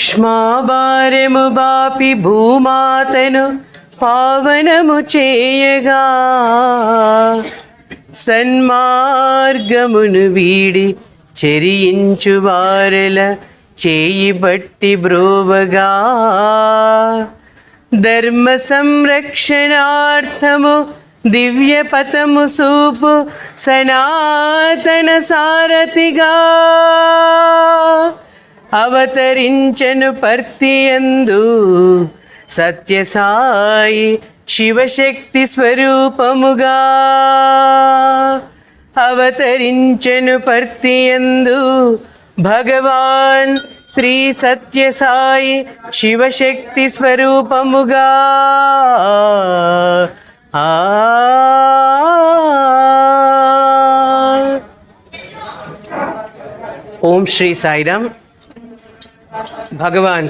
భస్మాభారము బాపి భూమాతను పావనము చేయగా సన్మార్గమును వీడి చెరించు వారల చేయి బట్టి బ్రోవగా ధర్మ సంరక్షణార్థము దివ్య పథము సూపు సనాతన సారథిగా అవతరించెను పర్తియందు సత్యసాయి శివశక్తి స్వరూపముగా అవతరించెను పర్తియందు భగవాన్ శ్రీ సత్యసాయి శివశక్తి స్వరూపముగా. ఓం శ్రీ సాయిరామ్. భగవాన్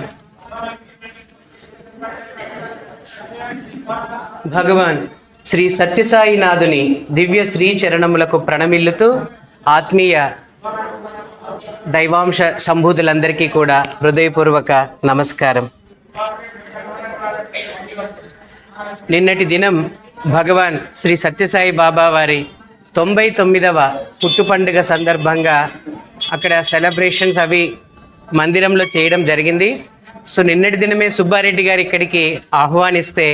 శ్రీ సత్యసాయినాథుని దివ్య శ్రీ చరణములకు ప్రణమిల్లుతూ ఆత్మీయ దైవాంశ సంభూతులందరికీ కూడా హృదయపూర్వక నమస్కారం. నిన్నటి దినం భగవాన్ శ్రీ సత్యసాయి బాబా వారి 99వ పుట్టు పండుగ సందర్భంగా అక్కడ సెలబ్రేషన్స్ అవి మందిరంలో చేయడం జరిగింది. సో నిన్నటి దినమే సుబ్బారెడ్డి గారు ఇక్కడికి ఆహ్వానిస్తే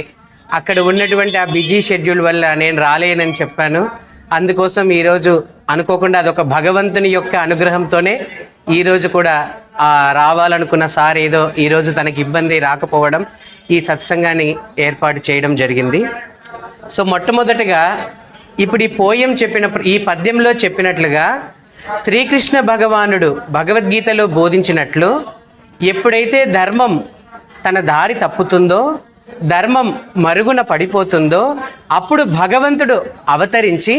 అక్కడ ఉన్నటువంటి ఆ బిజీ షెడ్యూల్ వల్ల నేను రాలేనని చెప్పాను. అందుకోసం ఈరోజు అనుకోకుండా అదొక భగవంతుని యొక్క అనుగ్రహంతోనే ఈరోజు కూడా రావాలనుకున్న సార్ ఏదో ఈరోజు తనకి ఇబ్బంది రాకపోవడం ఈ సత్సంగాన్ని ఏర్పాటు చేయడం జరిగింది. సో మొట్టమొదటగా ఇప్పుడు ఈ పోయం ఈ పద్యంలో చెప్పినట్లుగా శ్రీకృష్ణ భగవానుడు భగవద్గీతలో బోధించినట్లు ఎప్పుడైతే ధర్మం తన దారి తప్పుతుందో, ధర్మం మరుగున పడిపోతుందో, అప్పుడు భగవంతుడు అవతరించి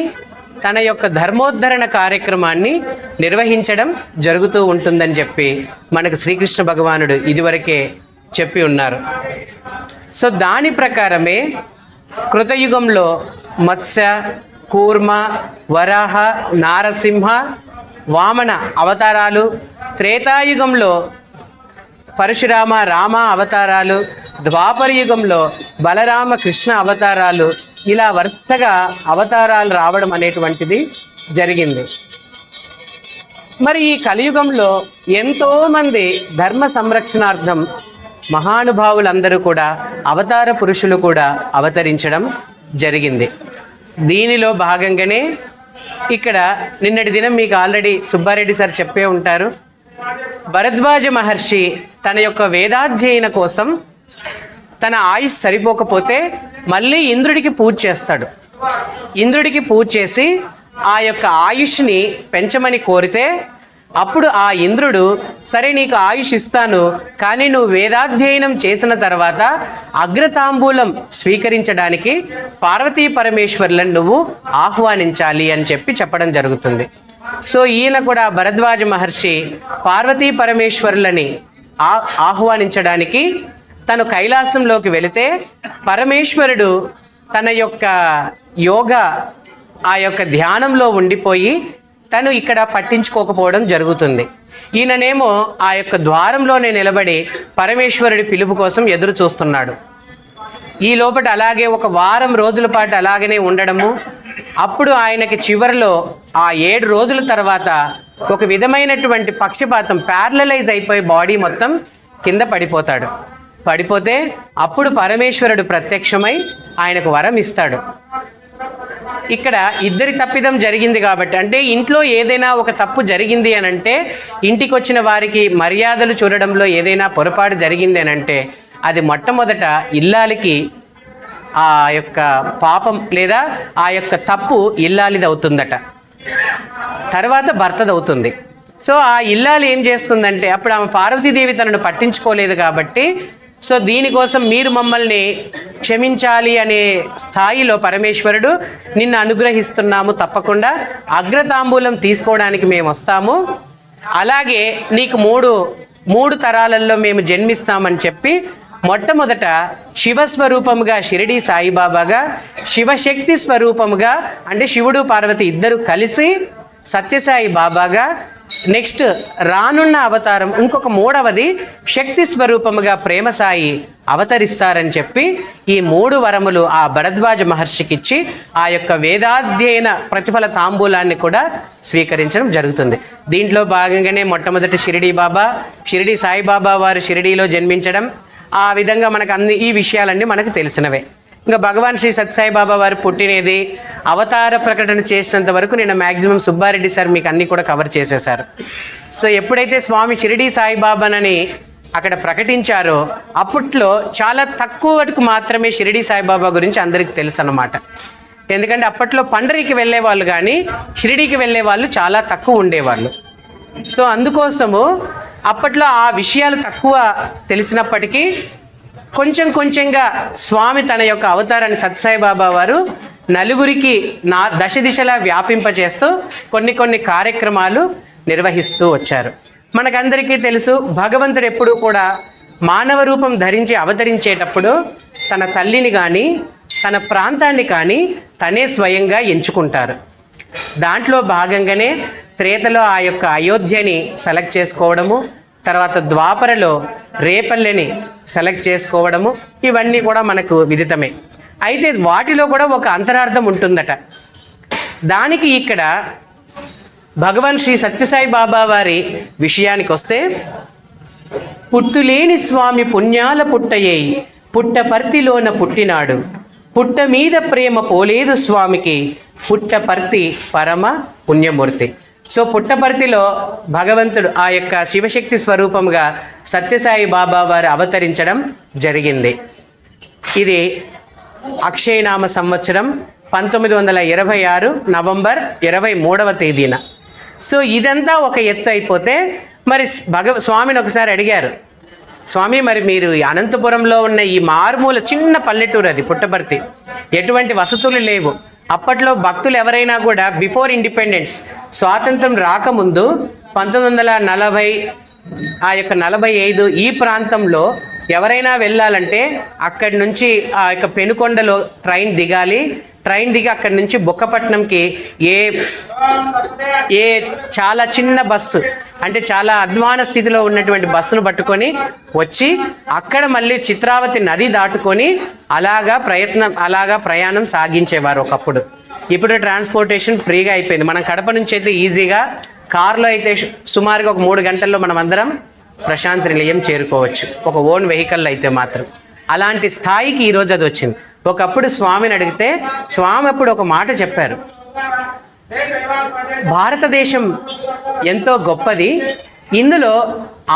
తన యొక్క ధర్మోద్ధరణ కార్యక్రమాన్ని నిర్వహించడం జరుగుతూ ఉంటుందని చెప్పి మనకు శ్రీకృష్ణ భగవానుడు ఇదివరకే చెప్పి ఉన్నారు. సో దాని ప్రకారమే కృతయుగంలో మత్స్య, కూర్మ, వరాహ, నారసింహ, వామన అవతారాలు, త్రేతాయుగంలో పరశురామ, రామ అవతారాలు, ద్వాపర యుగంలో బలరామ, కృష్ణ అవతారాలు, ఇలా వరుసగా అవతారాలు రావడం అనేటువంటిది జరిగింది. మరి ఈ కలియుగంలో ఎంతోమంది ధర్మ సంరక్షణార్థం మహానుభావులందరూ కూడా అవతార పురుషులు కూడా అవతరించడం జరిగింది. దీనిలో భాగంగానే ఇక్కడ నిన్నటి దినం మీకు ఆల్రెడీ సుబ్బారెడ్డి సార్ చెప్పే ఉంటారు, భరద్వాజ మహర్షి తన యొక్క వేదాధ్యయన కోసం తన ఆయుష్ సరిపోకపోతే మళ్ళీ ఇంద్రుడికి పూజ చేస్తాడు. ఇంద్రుడికి పూజ చేసి ఆ యొక్క ఆయుష్ని పెంచమని కోరితే అప్పుడు ఆ ఇంద్రుడు సరే నీకు ఆయుష్ ఇస్తాను, కానీ నువ్వు వేదాధ్యయనం చేసిన తర్వాత అగ్రతాంబూలం స్వీకరించడానికి పార్వతీ పరమేశ్వరులను నువ్వు ఆహ్వానించాలి అని చెప్పడం జరుగుతుంది. సో ఈయన కూడా భరద్వాజ మహర్షి పార్వతీ పరమేశ్వరులని ఆహ్వానించడానికి తను కైలాసంలోకి వెళితే పరమేశ్వరుడు తన యొక్క ఆ యొక్క ధ్యానంలో ఉండిపోయి తను ఇక్కడ పట్టించుకోకపోవడం జరుగుతుంది. ఈయననేమో ఆ యొక్క ద్వారంలోనే నిలబడి పరమేశ్వరుడి పిలుపు కోసం ఎదురు చూస్తున్నాడు. ఈ లోపల అలాగే ఒక వారం రోజుల పాటు అలాగనే ఉండడము. అప్పుడు ఆయనకి చివరిలో ఆ 7 రోజుల తర్వాత ఒక విధమైనటువంటి పక్షపాతం, ప్యారలైజ్ అయిపోయి బాడీ మొత్తం కింద పడిపోతే అప్పుడు పరమేశ్వరుడు ప్రత్యక్షమై ఆయనకు వరం ఇస్తాడు. ఇక్కడ ఇద్దరి తప్పిదం జరిగింది కాబట్టి, అంటే ఇంట్లో ఏదైనా ఒక తప్పు జరిగింది అని అంటే, ఇంటికి వచ్చిన వారికి మర్యాదలు చూడడంలో ఏదైనా పొరపాటు జరిగింది అని అంటే అది మొట్టమొదట ఇల్లాలికి ఆ యొక్క పాపం లేదా ఆ యొక్క తప్పు ఇల్లాలిది అవుతుందట, తర్వాత భర్తదవుతుంది. సో ఆ ఇల్లాలి ఏం చేస్తుందంటే, అప్పుడు ఆమె పార్వతీదేవి తనను పట్టించుకోలేదు కాబట్టి సో దీనికోసం మీరు మమ్మల్ని క్షమించాలి అనే స్థాయిలో పరమేశ్వరుడు నిన్ను అనుగ్రహిస్తున్నాము, తప్పకుండా అగ్రతాంబూలం తీసుకోవడానికి మేము వస్తాము, అలాగే నీకు మూడు తరాలలో మేము జన్మిస్తామని చెప్పి మొట్టమొదట శివస్వరూపముగా షిరిడి సాయిబాబాగా, శివశక్తి స్వరూపముగా అంటే శివుడు పార్వతి ఇద్దరు కలిసి సత్యసాయి బాబాగా, నెక్స్ట్ రానున్న అవతారం ఇంకొక మూడవది శక్తి స్వరూపముగా ప్రేమ సాయి అవతరిస్తారని చెప్పి ఈ 3 వరములు ఆ భరద్వాజ మహర్షికి ఇచ్చి ఆ యొక్క వేదాధ్యయన ప్రతిఫల తాంబూలాన్ని కూడా స్వీకరించడం జరుగుతుంది. దీంట్లో భాగంగానే మొట్టమొదటి షిరిడి సాయిబాబా వారు షిరిడీలో జన్మించడం, ఆ విధంగా మనకు ఈ విషయాలన్నీ మనకు తెలిసినవే. ఇంకా భగవాన్ శ్రీ సత్యసాయిబాబా వారు పుట్టినది, అవతార ప్రకటన చేసినంత వరకు నేను మ్యాక్సిమం సుబ్బారెడ్డి సార్ మీకు అన్నీ కూడా కవర్ చేసేశారు. సో ఎప్పుడైతే స్వామి షిరిడి సాయిబాబానని అక్కడ ప్రకటించారో అప్పట్లో చాలా తక్కువకు మాత్రమే షిరిడి సాయిబాబా గురించి అందరికీ తెలుసు అన్నమాట. ఎందుకంటే అప్పట్లో పండరికి వెళ్ళేవాళ్ళు కానీ షిరిడీకి వెళ్ళే వాళ్ళు చాలా తక్కువ ఉండేవాళ్ళు. సో అందుకోసము అప్పట్లో ఆ విషయాలు తక్కువ తెలిసినప్పటికీ కొంచెంగా స్వామి తన యొక్క అవతారాన్ని సత్యసాయిబాబా వారు నలుగురికి దశ దిశలా వ్యాపింపజేస్తూ కొన్ని కార్యక్రమాలు నిర్వహిస్తూ వచ్చారు. మనకందరికీ తెలుసు, భగవంతుడు ఎప్పుడూ కూడా మానవ రూపం ధరించి అవతరించేటప్పుడు తన తల్లిని కానీ తన ప్రాంతాన్ని కానీ తనే స్వయంగా ఎంచుకుంటారు. దాంట్లో భాగంగానే త్రేతలో ఆ యొక్క అయోధ్యని సెలెక్ట్ చేసుకోవడము, తర్వాత ద్వాపరలో రేపల్లెని సెలెక్ట్ చేసుకోవడము, ఇవన్నీ కూడా మనకు విదితమే. అయితే వాటిలో కూడా ఒక అంతరార్థం ఉంటుందట. దానికి ఇక్కడ భగవాన్ శ్రీ సత్యసాయి బాబా వారి విషయానికి వస్తే, పుట్టులేని స్వామి పుణ్యాల పుట్టయేయి, పుట్టపర్తిలోన పుట్టినాడు, పుట్ట మీద ప్రేమ పోలేదు స్వామికి, పుట్టపర్తి పరమ పుణ్యమూర్తి. సో పుట్టపర్తిలో భగవంతుడు ఆ యొక్క శివశక్తి స్వరూపముగా సత్యసాయి బాబా వారు అవతరించడం జరిగింది. ఇది అక్షయనామ సంవత్సరం 1926 నవంబర్ 23వ తేదీన. సో ఇదంతా ఒక ఎత్తు అయిపోతే మరి స్వామిని ఒకసారి అడిగారు, స్వామి మరి మీరు అనంతపురంలో ఉన్న ఈ మారుమూల చిన్న పల్లెటూరు అది పుట్టపర్తి, ఎటువంటి వసతులు లేవు. అప్పట్లో భక్తులు ఎవరైనా కూడా బిఫోర్ ఇండిపెండెన్స్ స్వాతంత్రం రాకముందు 1940 ఆ యొక్క 45 ఈ ప్రాంతంలో ఎవరైనా వెళ్ళాలంటే అక్కడి నుంచి ఆ యొక్క పెనుకొండలో ట్రైన్ దిగాలి. ట్రైన్ దిగి అక్కడి నుంచి బుక్కపట్నంకి ఏ చాలా చిన్న బస్సు, అంటే చాలా అధ్వాన స్థితిలో ఉన్నటువంటి బస్సును పట్టుకొని వచ్చి అక్కడ మళ్ళీ చిత్రావతి నది దాటుకొని అలాగా ప్రయాణం సాగించేవారు ఒకప్పుడు. ఇప్పుడు ట్రాన్స్పోర్టేషన్ ఫ్రీగా అయిపోయింది. మనం కడప నుంచి అయితే ఈజీగా, కారులో అయితే సుమారుగా ఒక 3 గంటల్లో మనం అందరం ప్రశాంతి నిలయం చేరుకోవచ్చు, ఒక ఓన్ వెహికల్ అయితే మాత్రం. అలాంటి స్థాయికి ఈరోజు అది వచ్చింది. ఒకప్పుడు స్వామిని అడిగితే స్వామి అప్పుడు ఒక మాట చెప్పారు, భారతదేశం ఎంతో గొప్పది, ఇందులో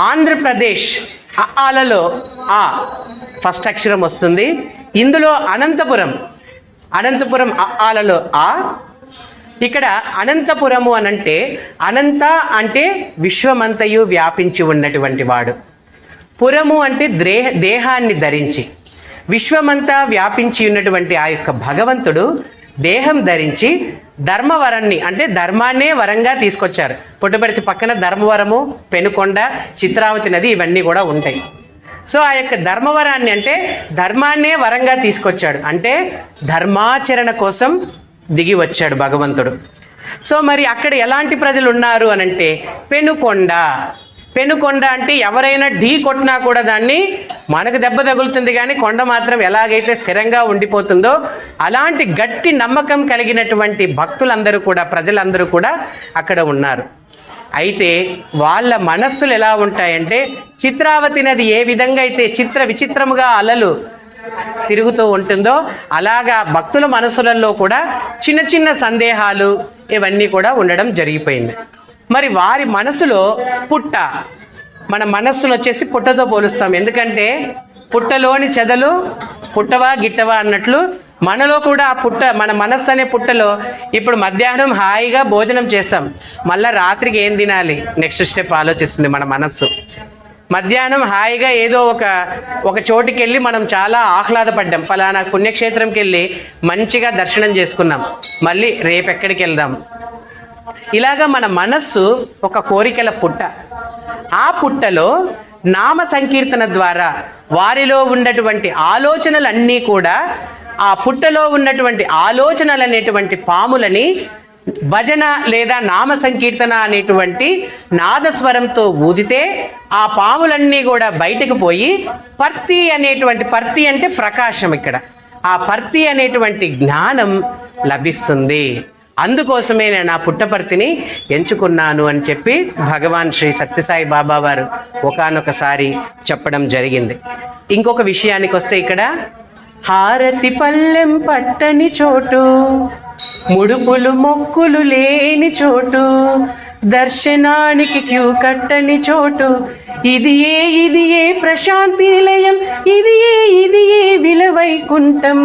ఆంధ్రప్రదేశ్ ఆలలో ఆ ఫస్ట్ అక్షరం వస్తుంది, ఇందులో అనంతపురం ఆలలో ఆ, ఇక్కడ అనంతపురము అనంటే అనంత అంటే విశ్వమంతయు వ్యాపించి ఉన్నటువంటి వాడు, పురము అంటే దేహాన్ని ధరించి, విశ్వమంతా వ్యాపించి ఉన్నటువంటి ఆ యొక్క భగవంతుడు దేహం ధరించి ధర్మవరాన్ని అంటే ధర్మాన్నే వరంగా తీసుకొచ్చారు. పుట్టపర్తి పక్కన ధర్మవరము, పెనుకొండ, చిత్రావతి నది ఇవన్నీ కూడా ఉంటాయి. సో ఆ యొక్క ధర్మవరాన్ని అంటే ధర్మాన్నే వరంగా తీసుకొచ్చాడు, అంటే ధర్మాచరణ కోసం దిగి వచ్చాడు భగవంతుడు. సో మరి అక్కడ ఎలాంటి ప్రజలు ఉన్నారు అనంటే పెనుకొండ అంటే ఎవరైనా ఢీ కొట్టినా కూడా దాన్ని మనకు దెబ్బ తగులుతుంది, కానీ కొండ మాత్రం ఎలాగైతే స్థిరంగా ఉండిపోతుందో అలాంటి గట్టి నమ్మకం కలిగినటువంటి భక్తులందరూ కూడా, ప్రజలందరూ కూడా అక్కడ ఉన్నారు. అయితే వాళ్ళ మనస్సులు ఎలా ఉంటాయంటే, చిత్రావతి నది ఏ విధంగా అయితే విచిత్రముగా అలలు తిరుగుతూ ఉంటుందో అలాగా భక్తుల మనసులలో కూడా చిన్న సందేహాలు ఇవన్నీ కూడా ఉండడం జరిగిపోయింది. మరి వారి మనసులో మన మనస్సును వచ్చేసి పుట్టతో పోలుస్తాం. ఎందుకంటే పుట్టలోని చెదలు పుట్టవా గిట్టవా అన్నట్లు మనలో కూడా ఆ మన మనస్సు అనే పుట్టలో ఇప్పుడు మధ్యాహ్నం హాయిగా భోజనం చేస్తాం, మళ్ళీ రాత్రికి ఏం తినాలి నెక్స్ట్ స్టెప్ ఆలోచిస్తుంది మన మనస్సు. మధ్యాహ్నం హాయిగా ఏదో ఒక చోటుకి వెళ్ళి మనం చాలా ఆహ్లాదపడ్డాం, ఫలానా పుణ్యక్షేత్రంకి వెళ్ళి మంచిగా దర్శనం చేసుకున్నాం, మళ్ళీ రేపు ఎక్కడికి వెళ్దాం. ఇలాగా మన మనస్సు ఒక కోరికల పుట్ట. ఆ పుట్టలో నామ సంకీర్తన ద్వారా వారిలో ఉన్నటువంటి ఆలోచనలన్నీ కూడా, ఆ పుట్టలో ఉన్నటువంటి ఆలోచనలు అనేటువంటి పాములని భజన లేదా నామ సంకీర్తన అనేటువంటి నాదస్వరంతో ఊదితే ఆ పాములన్నీ కూడా బయటకు పోయి పర్తి అనేటువంటి, పర్తి అంటే ప్రకాశం, ఇక్కడ ఆ పర్తి అనేటువంటి జ్ఞానం లభిస్తుంది. అందుకోసమే నేను ఆ పుట్టపర్తిని ఎంచుకున్నాను అని చెప్పి భగవాన్ శ్రీ సత్యసాయి బాబా వారు ఒకానొకసారి చెప్పడం జరిగింది. ఇంకొక విషయానికి వస్తే ఇక్కడ హారతి పల్లెం పట్టని చోటు, ముడుపులు మొక్కులు లేని చోటు, దర్శనానికి క్యూ కట్టని చోటు, ఇది ఏ ప్రశాంతి నిలయం, ఇది ఏ విలవైకుంఠం.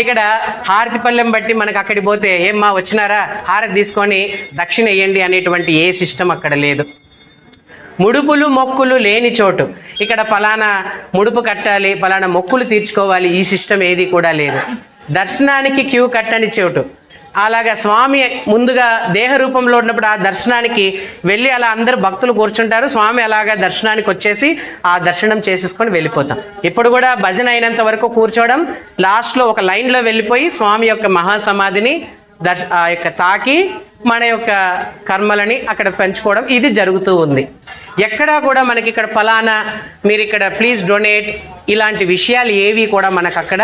ఇక్కడ హారతి పల్లెం బట్టి మనకు అక్కడికి పోతే ఏమ్మా వచ్చినారా హారతి తీసుకొని దక్షిణ వేయండి అనేటువంటి ఏ సిస్టమ్ అక్కడ లేదు. ముడుపులు మొక్కులు లేని చోటు, ఇక్కడ పలానా ముడుపు కట్టాలి, పలానా మొక్కులు తీర్చుకోవాలి, ఈ సిస్టమ్ ఏది కూడా లేదు. దర్శనానికి క్యూ కట్టని చోటు, అలాగా స్వామి ముందుగా దేహ రూపంలో ఉన్నప్పుడు ఆ దర్శనానికి వెళ్ళి అలా అందరు భక్తులు కూర్చుంటారు, స్వామి అలాగా దర్శనానికి వచ్చేసి ఆ దర్శనం చేసేసుకొని వెళ్ళిపోతాం. ఇప్పుడు కూడా భజన అయినంత వరకు కూర్చోవడం, లాస్ట్లో ఒక లైన్లో వెళ్ళిపోయి స్వామి యొక్క మహాసమాధిని ఆ యొక్క తాకి మన యొక్క కర్మలని అక్కడ పెంచుకోవడం ఇది జరుగుతూ ఉంది. ఎక్కడా కూడా మనకి ఇక్కడ ఫలానా మీరు ఇక్కడ ప్లీజ్ డొనేట్ ఇలాంటి విషయాలు ఏవి కూడా మనకు అక్కడ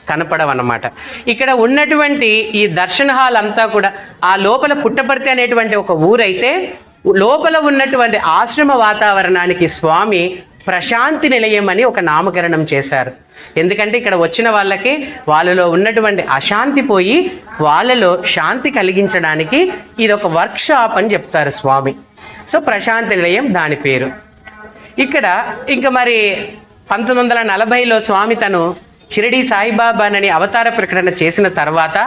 కనపడవన్నమాట. ఇక్కడ ఉన్నటువంటి ఈ దర్శన హాల్ అంతా కూడా ఆ లోపల పుట్టపర్తి అనేటువంటి ఒక ఊరైతే లోపల ఉన్నటువంటి ఆశ్రమ వాతావరణానికి స్వామి ప్రశాంతి నిలయం అని ఒక నామకరణం చేశారు. ఎందుకంటే ఇక్కడ వచ్చిన వాళ్ళకి వాళ్ళలో ఉన్నటువంటి అశాంతి పోయి వాళ్ళలో శాంతి కలిగించడానికి ఇది ఒక వర్క్షాప్ అని చెప్తారు స్వామి. సో ప్రశాంతి నిలయం దాని పేరు. ఇక్కడ ఇంకా మరి 1940లో స్వామి తను షిరిడి సాయిబాబానని అవతార ప్రకటన చేసిన తర్వాత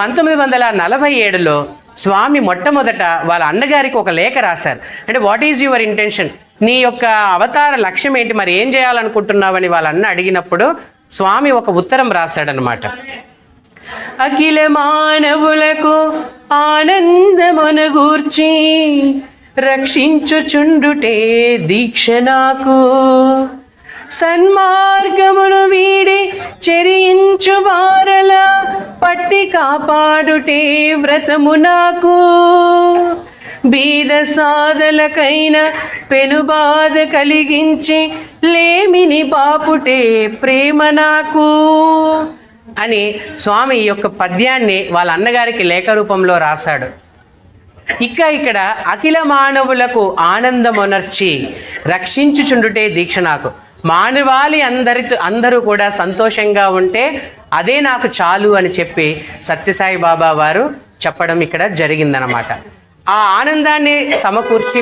1947లో స్వామి మొట్టమొదట వాళ్ళ అన్నగారికి ఒక లేఖ రాశారు. అంటే వాట్ ఈజ్ యువర్ ఇంటెన్షన్, నీ యొక్క అవతార లక్ష్యం ఏంటి, మరి ఏం చేయాలనుకుంటున్నావని వాళ్ళ అన్న అడిగినప్పుడు స్వామి ఒక ఉత్తరం రాశాడనమాట. అఖిల మానవులకు ఆనందమునగూర్చి రక్షించుచుండుటే దీక్ష నాకు, సన్మార్గమును వీడి చెరించు వారల పట్టి కాపాడుటే వ్రతము నాకు, బీద సాధలకైన పెనుబాధ కలిగించి లేమిని బాపుటే ప్రేమ నాకు అని స్వామి ఈ యొక్క పద్యాన్ని వాళ్ళ అన్నగారికి లేఖ రూపంలో రాశాడు. ఇక్కడ అఖిల మానవులకు ఆనందమునర్చి రక్షించుచుండుటే దీక్ష నాకు, మానవాళి అందరూ కూడా సంతోషంగా ఉంటే అదే నాకు చాలు అని చెప్పి సత్యసాయి బాబా వారు చెప్పడం ఇక్కడ జరిగిందనమాట. ఆ ఆనందాన్ని సమకూర్చి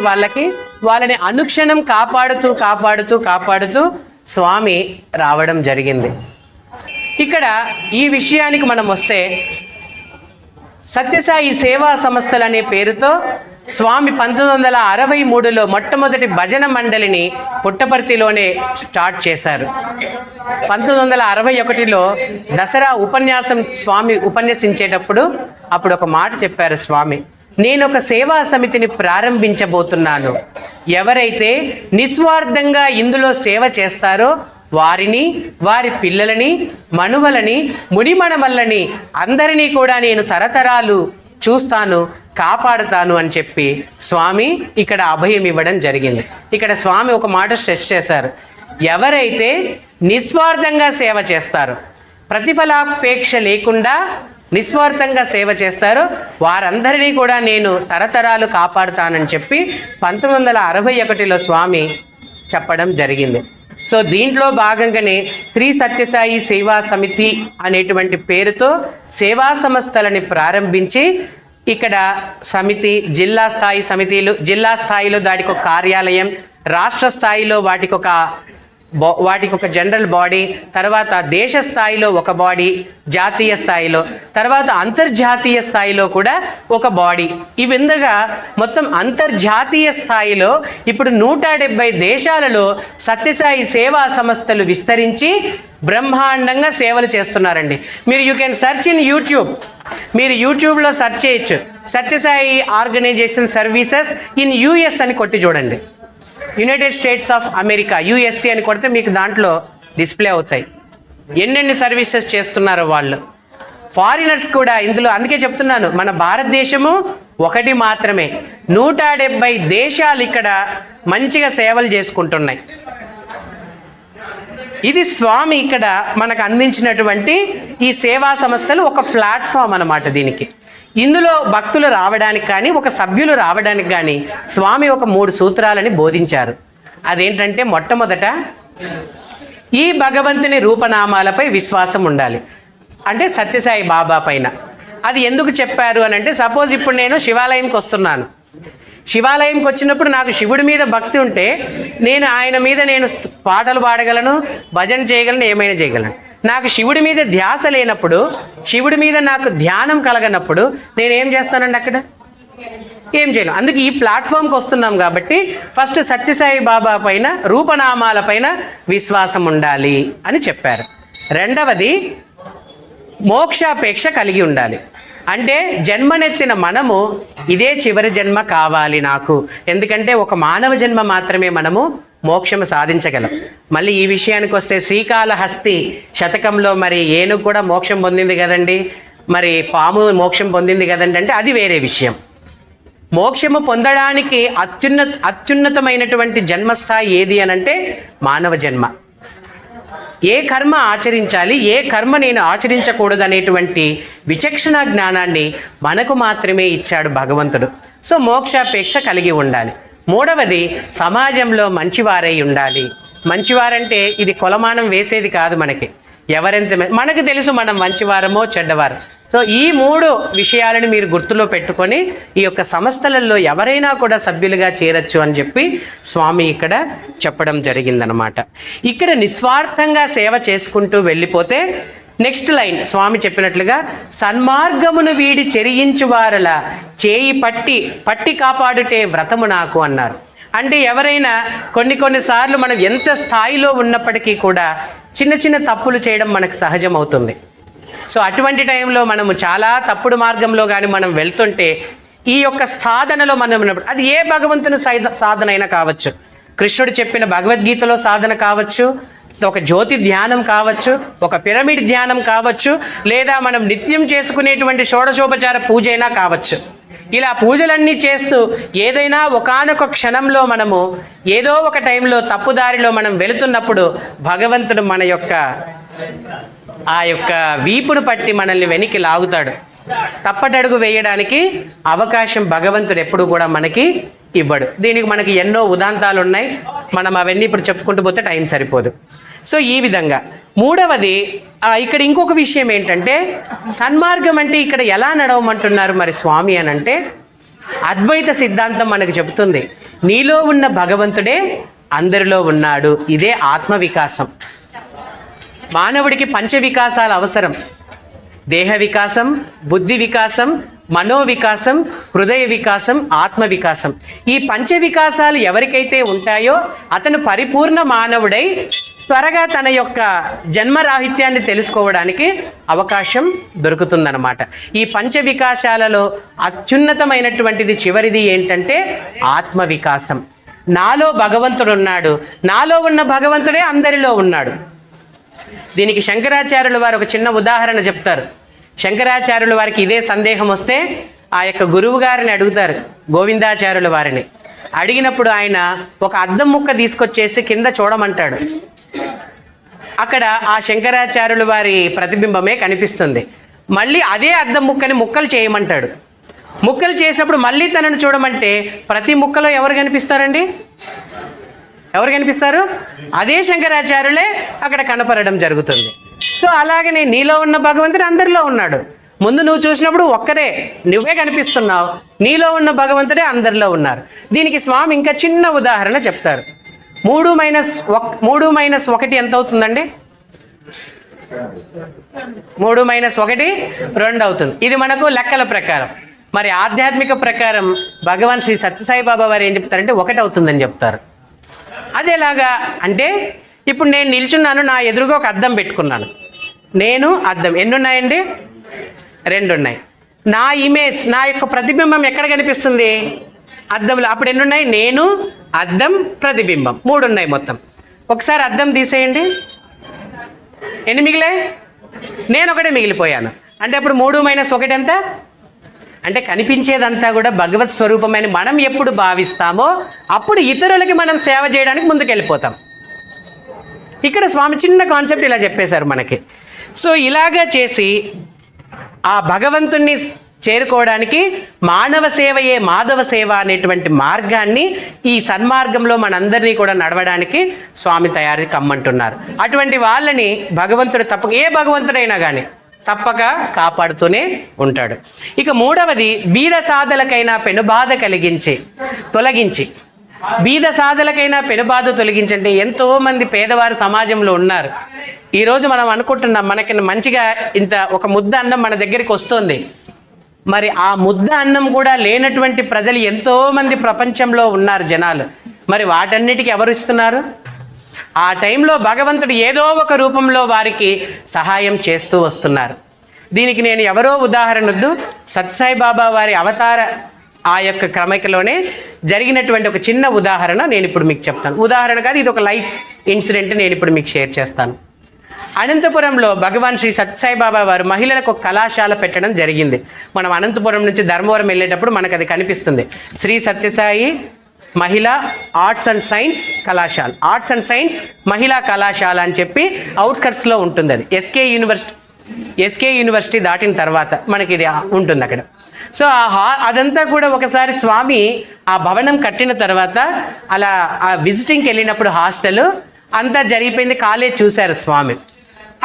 వాళ్ళని అనుక్షణం కాపాడుతూ కాపాడుతూ కాపాడుతూ స్వామి రావడం జరిగింది. ఇక్కడ ఈ విషయానికి మనం వస్తే సత్యసాయి సేవా సంస్థలు అనే పేరుతో స్వామి 1963లో మొట్టమొదటి భజన మండలిని పుట్టపర్తిలోనే స్టార్ట్ చేశారు. 1961లో దసరా ఉపన్యాసం స్వామి ఉపన్యసించేటప్పుడు అప్పుడు ఒక మాట చెప్పారు స్వామి, నేను ఒక సేవా సమితిని ప్రారంభించబోతున్నాను, ఎవరైతే నిస్వార్థంగా ఇందులో సేవ చేస్తారో వారిని, వారి పిల్లలని, మనువలని, మునిమణమల్లని అందరినీ కూడా నేను తరతరాలు చూస్తాను, కాపాడుతాను అని చెప్పి స్వామి ఇక్కడ అభయం ఇవ్వడం జరిగింది. ఇక్కడ స్వామి ఒక మాట స్ట్రెస్ చేశారు, ఎవరైతే నిస్వార్థంగా సేవ చేస్తారో, ప్రతిఫలాపేక్ష లేకుండా నిస్వార్థంగా సేవ చేస్తారో వారందరినీ కూడా నేను తరతరాలు కాపాడుతానని చెప్పి 1961లో స్వామి చెప్పడం జరిగింది. సో దీంట్లో భాగంగానే శ్రీ సత్యసాయి సేవా సమితి అనేటువంటి పేరుతో సేవా సంస్థలని ప్రారంభించి ఇక్కడ సమితి, జిల్లా స్థాయి సమితిలు, జిల్లా స్థాయిలో దానికి ఒక కార్యాలయం, రాష్ట్ర స్థాయిలో వాటికి ఒక జనరల్ బాడీ, తర్వాత దేశ స్థాయిలో ఒక బాడీ, జాతీయ స్థాయిలో, తర్వాత అంతర్జాతీయ స్థాయిలో కూడా ఒక బాడీ. ఈ విధంగా మొత్తం అంతర్జాతీయ స్థాయిలో ఇప్పుడు 170 దేశాలలో సత్యసాయి సేవా సంస్థలు విస్తరించి బ్రహ్మాండంగా సేవలు చేస్తున్నారండి. మీరు you can search in YouTube, మీరు యూట్యూబ్లో సెర్చ్ చేయొచ్చు, Sathya Sai organisation services in US అని కొట్టి చూడండి, United States of America USA అని కొడితే మీకు దాంట్లో డిస్ప్లే అవుతాయి ఎన్నెన్ని సర్వీసెస్ చేస్తున్నారో వాళ్ళు. ఫారినర్స్ కూడా ఇందులో, అందుకే చెప్తున్నాను మన భారతదేశము ఒకటి మాత్రమే, 170 దేశాలు ఇక్కడ మంచిగా సేవలు చేసుకుంటున్నాయి. ఇది స్వామి ఇక్కడ మనకు అందించినటువంటి ఈ సేవా సంస్థలు ఒక ప్లాట్ఫామ్ అన్నమాట. దీనికి ఇందులో భక్తులు రావడానికి కానీ ఒక సభ్యులు రావడానికి కానీ స్వామి ఒక 3 సూత్రాలని బోధించారు. అదేంటంటే మొట్టమొదట ఈ భగవంతుని రూపనామాలపై విశ్వాసం ఉండాలి, అంటే సత్యసాయి బాబా పైన. అది ఎందుకు చెప్పారు అని అంటే, సపోజ్ ఇప్పుడు నేను శివాలయంకి వస్తున్నాను, శివాలయంకి వచ్చినప్పుడు నాకు శివుడి మీద భక్తి ఉంటే నేను ఆయన మీద నేను పాటలు పాడగలను, భజన చేయగలను, ఏమైనా చేయగలను. నాకు శివుడి మీద ధ్యాస లేనప్పుడు, శివుడి మీద నాకు ధ్యానం కలగనప్పుడు నేనేం చేస్తానండి? అక్కడ ఏం చేయలేం. అందుకే ఈ ప్లాట్ఫామ్కి వస్తున్నాం కాబట్టి ఫస్ట్ సత్యసాయి బాబా పైన రూపనామాల పైన విశ్వాసం ఉండాలి అని చెప్పారు. రెండవది మోక్షాపేక్ష కలిగి ఉండాలి. అంటే జన్మనెత్తిన మనము ఇదే చివరి జన్మ కావాలి నాకు, ఎందుకంటే ఒక మానవ జన్మ మాత్రమే మనము మోక్షము సాధించగలం. మళ్ళీ ఈ విషయానికి వస్తే శ్రీకాళహస్తి శతకంలో మరి ఏనుగు కూడా మోక్షం పొందింది కదండి, మరి పాము మోక్షం పొందింది కదండి, అంటే అది వేరే విషయం. మోక్షము పొందడానికి అత్యున్నతమైనటువంటి జన్మస్థాయి ఏది అనంటే మానవ జన్మ. ఏ కర్మ ఆచరించాలి, ఏ కర్మ నేను ఆచరించకూడదు అనేటువంటి విచక్షణ జ్ఞానాన్ని మనకు మాత్రమే ఇచ్చాడు భగవంతుడు. సో మోక్షాపేక్ష కలిగి ఉండాలి. మూడవది సమాజంలో మంచివారై ఉండాలి. మంచివారంటే ఇది కొలమానం వేసేది కాదు, ఎవరెంత మనకు తెలుసు మనం మంచివారమో చెడ్డవారు. సో ఈ 3 విషయాలను మీరు గుర్తులో పెట్టుకొని ఈ యొక్క సంస్థలలో ఎవరైనా కూడా సభ్యులుగా చేరచ్చు అని చెప్పి స్వామి ఇక్కడ చెప్పడం జరిగిందనమాట. ఇక్కడ నిస్వార్థంగా సేవ చేసుకుంటూ వెళ్ళిపోతే నెక్స్ట్ లైన్ స్వామి చెప్పినట్లుగా సన్మార్గమును వీడి చెరియించువారల చేయి పట్టి కాపాడుటే వ్రతము నాకు అన్నారు. అంటే ఎవరైనా కొన్నిసార్లు మనం ఎంత స్థాయిలో ఉన్నప్పటికీ కూడా చిన్న చిన్న తప్పులు చేయడం మనకు సహజం అవుతుంది. సో అటువంటి టైంలో మనము చాలా తప్పుడు మార్గంలో కానీ మనం వెళ్తుంటే ఈ యొక్క సాధనలో మనం ఉన్నప్పుడు, అది ఏ భగవంతుని సాధన అయినా కావచ్చు, కృష్ణుడు చెప్పిన భగవద్గీతలో సాధన కావచ్చు, ఒక జ్యోతి ధ్యానం కావచ్చు, ఒక పిరమిడ్ ధ్యానం కావచ్చు, లేదా మనం నిత్యం చేసుకునేటువంటి షోడశోపచార పూజ అయినా కావచ్చు. ఇలా పూజలన్నీ చేస్తూ ఏదైనా ఒకానొక క్షణంలో మనము ఏదో ఒక టైంలో తప్పుదారిలో మనం వెళుతున్నప్పుడు భగవంతుడు మన యొక్క ఆ యొక్క వీపును పట్టి మనల్ని వెనక్కి లాగుతాడు. తప్పటడుగు వేయడానికి అవకాశం భగవంతుడు ఎప్పుడు కూడా మనకి ఇవ్వడు. దీనికి మనకి ఎన్నో ఉదాంతాలు ఉన్నాయి, మనం అవన్నీ ఇప్పుడు చెప్పుకుంటూ పోతే టైం సరిపోదు. సో ఈ విధంగా మూడవది ఇక్కడ ఇంకొక విషయం ఏంటంటే, సన్మార్గం అంటే ఇక్కడ ఎలా నడవమంటున్నారు మరి స్వామి అని అంటే, అద్వైత సిద్ధాంతం మనకు చెబుతుంది నీలో ఉన్న భగవంతుడే అందరిలో ఉన్నాడు. ఇదే ఆత్మ వికాసం. మానవుడికి 5 వికాసాలు అవసరం: దేహ వికాసం, బుద్ధి వికాసం, మనో వికాసం, హృదయ వికాసం, ఆత్మ వికాసం. ఈ 5 వికాసాలు ఎవరికైతే ఉంటాయో అతను పరిపూర్ణ మానవుడై త్వరగా తన యొక్క జన్మరాహిత్యాన్ని తెలుసుకోవడానికి అవకాశం దొరుకుతుందన్నమాట. ఈ 5 వికాసాలలో అత్యున్నతమైనటువంటిది చివరిది ఏంటంటే ఆత్మ వికాసం. నాలో భగవంతుడు ఉన్నాడు, నాలో ఉన్న భగవంతుడే అందరిలో ఉన్నాడు. దీనికి శంకరాచార్యుల వారు ఒక చిన్న ఉదాహరణ చెప్తారు. శంకరాచార్యుల వారికి ఇదే సందేహం వస్తే ఆ యొక్క గురువు గారిని అడుగుతారు, గోవిందాచార్యుల వారిని. అడిగినప్పుడు ఆయన ఒక అద్దం ముక్క తీసుకొచ్చేసి కింద చూడమంటాడు. అక్కడ ఆ శంకరాచార్యుల వారి ప్రతిబింబమే కనిపిస్తుంది. మళ్ళీ అదే అద్దం ముక్కని ముక్కలు చేయమంటాడు. ముక్కలు చేసినప్పుడు మళ్ళీ తనను చూడమంటే ప్రతి ముక్కలో ఎవరు కనిపిస్తారండి? ఎవరు కనిపిస్తారు? అదే శంకరాచార్యులే అక్కడ కనపడడం జరుగుతుంది. సో అలాగనే నీలో ఉన్న భగవంతుడు అందరిలో ఉన్నాడు. ముందు నువ్వు చూసినప్పుడు ఒక్కరే నువ్వే కనిపిస్తున్నావు, నీలో ఉన్న భగవంతుడే అందరిలో ఉన్నారు. దీనికి స్వామి ఇంకా చిన్న ఉదాహరణ చెప్తారు. 3 - 1 ఎంత అవుతుందండి? 3 - 1 2 అవుతుంది. ఇది మనకు లెక్కల ప్రకారం. మరి ఆధ్యాత్మిక ప్రకారం భగవాన్ శ్రీ సత్యసాయి బాబా వారు ఏం చెప్తారంటే 1 అవుతుందని చెప్తారు. అదేలాగా అంటే ఇప్పుడు నేను నిల్చున్నాను, నా ఎదురుగా ఒక అద్దం పెట్టుకున్నాను. నేను అద్దం ఎన్ని ఉన్నాయండి? 2 ఉన్నాయి. నా ఇమేజ్, నా యొక్క ప్రతిబింబం ఎక్కడ కనిపిస్తుంది? అద్దంలో. అప్పుడు ఎన్ని ఉన్నాయి? నేను, అద్దం, ప్రతిబింబం 3 ఉన్నాయి మొత్తం. ఒకసారి అద్దం తీసేయండి, ఎన్ని మిగిలాయి? నేను ఒకటే మిగిలిపోయాను. అంటే అప్పుడు 3 - 1 ఎంత? అంటే కనిపించేదంతా కూడా భగవత్ స్వరూపమైన మనం ఎప్పుడు భావిస్తామో అప్పుడు ఇతరులకి మనం సేవ చేయడానికి ముందుకెళ్ళిపోతాం. ఇక్కడ స్వామి చిన్న కాన్సెప్ట్ ఇలా చెప్పేశారు మనకి. సో ఇలాగా చేసి ఆ భగవంతుణ్ణి చేరుకోవడానికి మానవ సేవయే మాధవ సేవ అనేటువంటి మార్గాన్ని ఈ సన్మార్గంలో మనందరినీ కూడా నడవడానికి స్వామి తయారు కమ్మంటున్నారు. అటువంటి వాళ్ళని భగవంతుడు తప్పక, ఏ భగవంతుడైనా కానీ తప్పక కాపాడుతూనే ఉంటాడు. ఇక 3వది బీద సాధలకైనా పెనుబాధ తొలగించి. బీద సాధలకైనా పెనుబాధ తొలగించంటే ఎంతోమంది పేదవారు సమాజంలో ఉన్నారు. ఈరోజు మనం అనుకుంటున్నాం మనకి మంచిగా ఇంత ఒక ముద్ద అన్నం మన దగ్గరికి వస్తుంది. మరి ఆ ముద్ద అన్నం కూడా లేనటువంటి ప్రజలు ఎంతోమంది ప్రపంచంలో ఉన్నారు జనాలు. మరి వాటన్నిటికీ ఎవరు ఇస్తున్నారు? ఆ టైంలో భగవంతుడు ఏదో ఒక రూపంలో వారికి సహాయం చేస్తూ వస్తున్నారు. దీనికి నేను ఎవరో ఉదాహరణ వద్దు, సత్సాయి బాబా వారి అవతార ఆ యొక్క క్రమికలోనే జరిగినటువంటి ఒక చిన్న ఉదాహరణ నేను ఇప్పుడు మీకు చెప్తాను. ఉదాహరణ కాదు, ఇది ఒక లైఫ్ ఇన్సిడెంట్ నేను ఇప్పుడు మీకు షేర్ చేస్తాను. అనంతపురంలో భగవాన్ శ్రీ సత్సాయి బాబా వారు మహిళలకు ఒక కళాశాల పెట్టడం జరిగింది. మనం అనంతపురం నుంచి ధర్మవరం వెళ్ళేటప్పుడు మనకు అది కనిపిస్తుంది. శ్రీ సత్యసాయి మహిళా ఆర్ట్స్ అండ్ సైన్స్ కళాశాల, ఆర్ట్స్ అండ్ సైన్స్ మహిళా కళాశాల అని చెప్పి అవుట్స్కట్స్లో ఉంటుంది. అది ఎస్కే యూనివర్సిటీ దాటిన తర్వాత మనకి ఇది ఉంటుంది అక్కడ. సో అదంతా కూడా ఒకసారి స్వామి ఆ భవనం కట్టిన తర్వాత అలా ఆ విజిటింగ్కి వెళ్ళినప్పుడు హాస్టల్ అంతా జరిగిపోయింది, కాలేజ్ చూశారు స్వామి.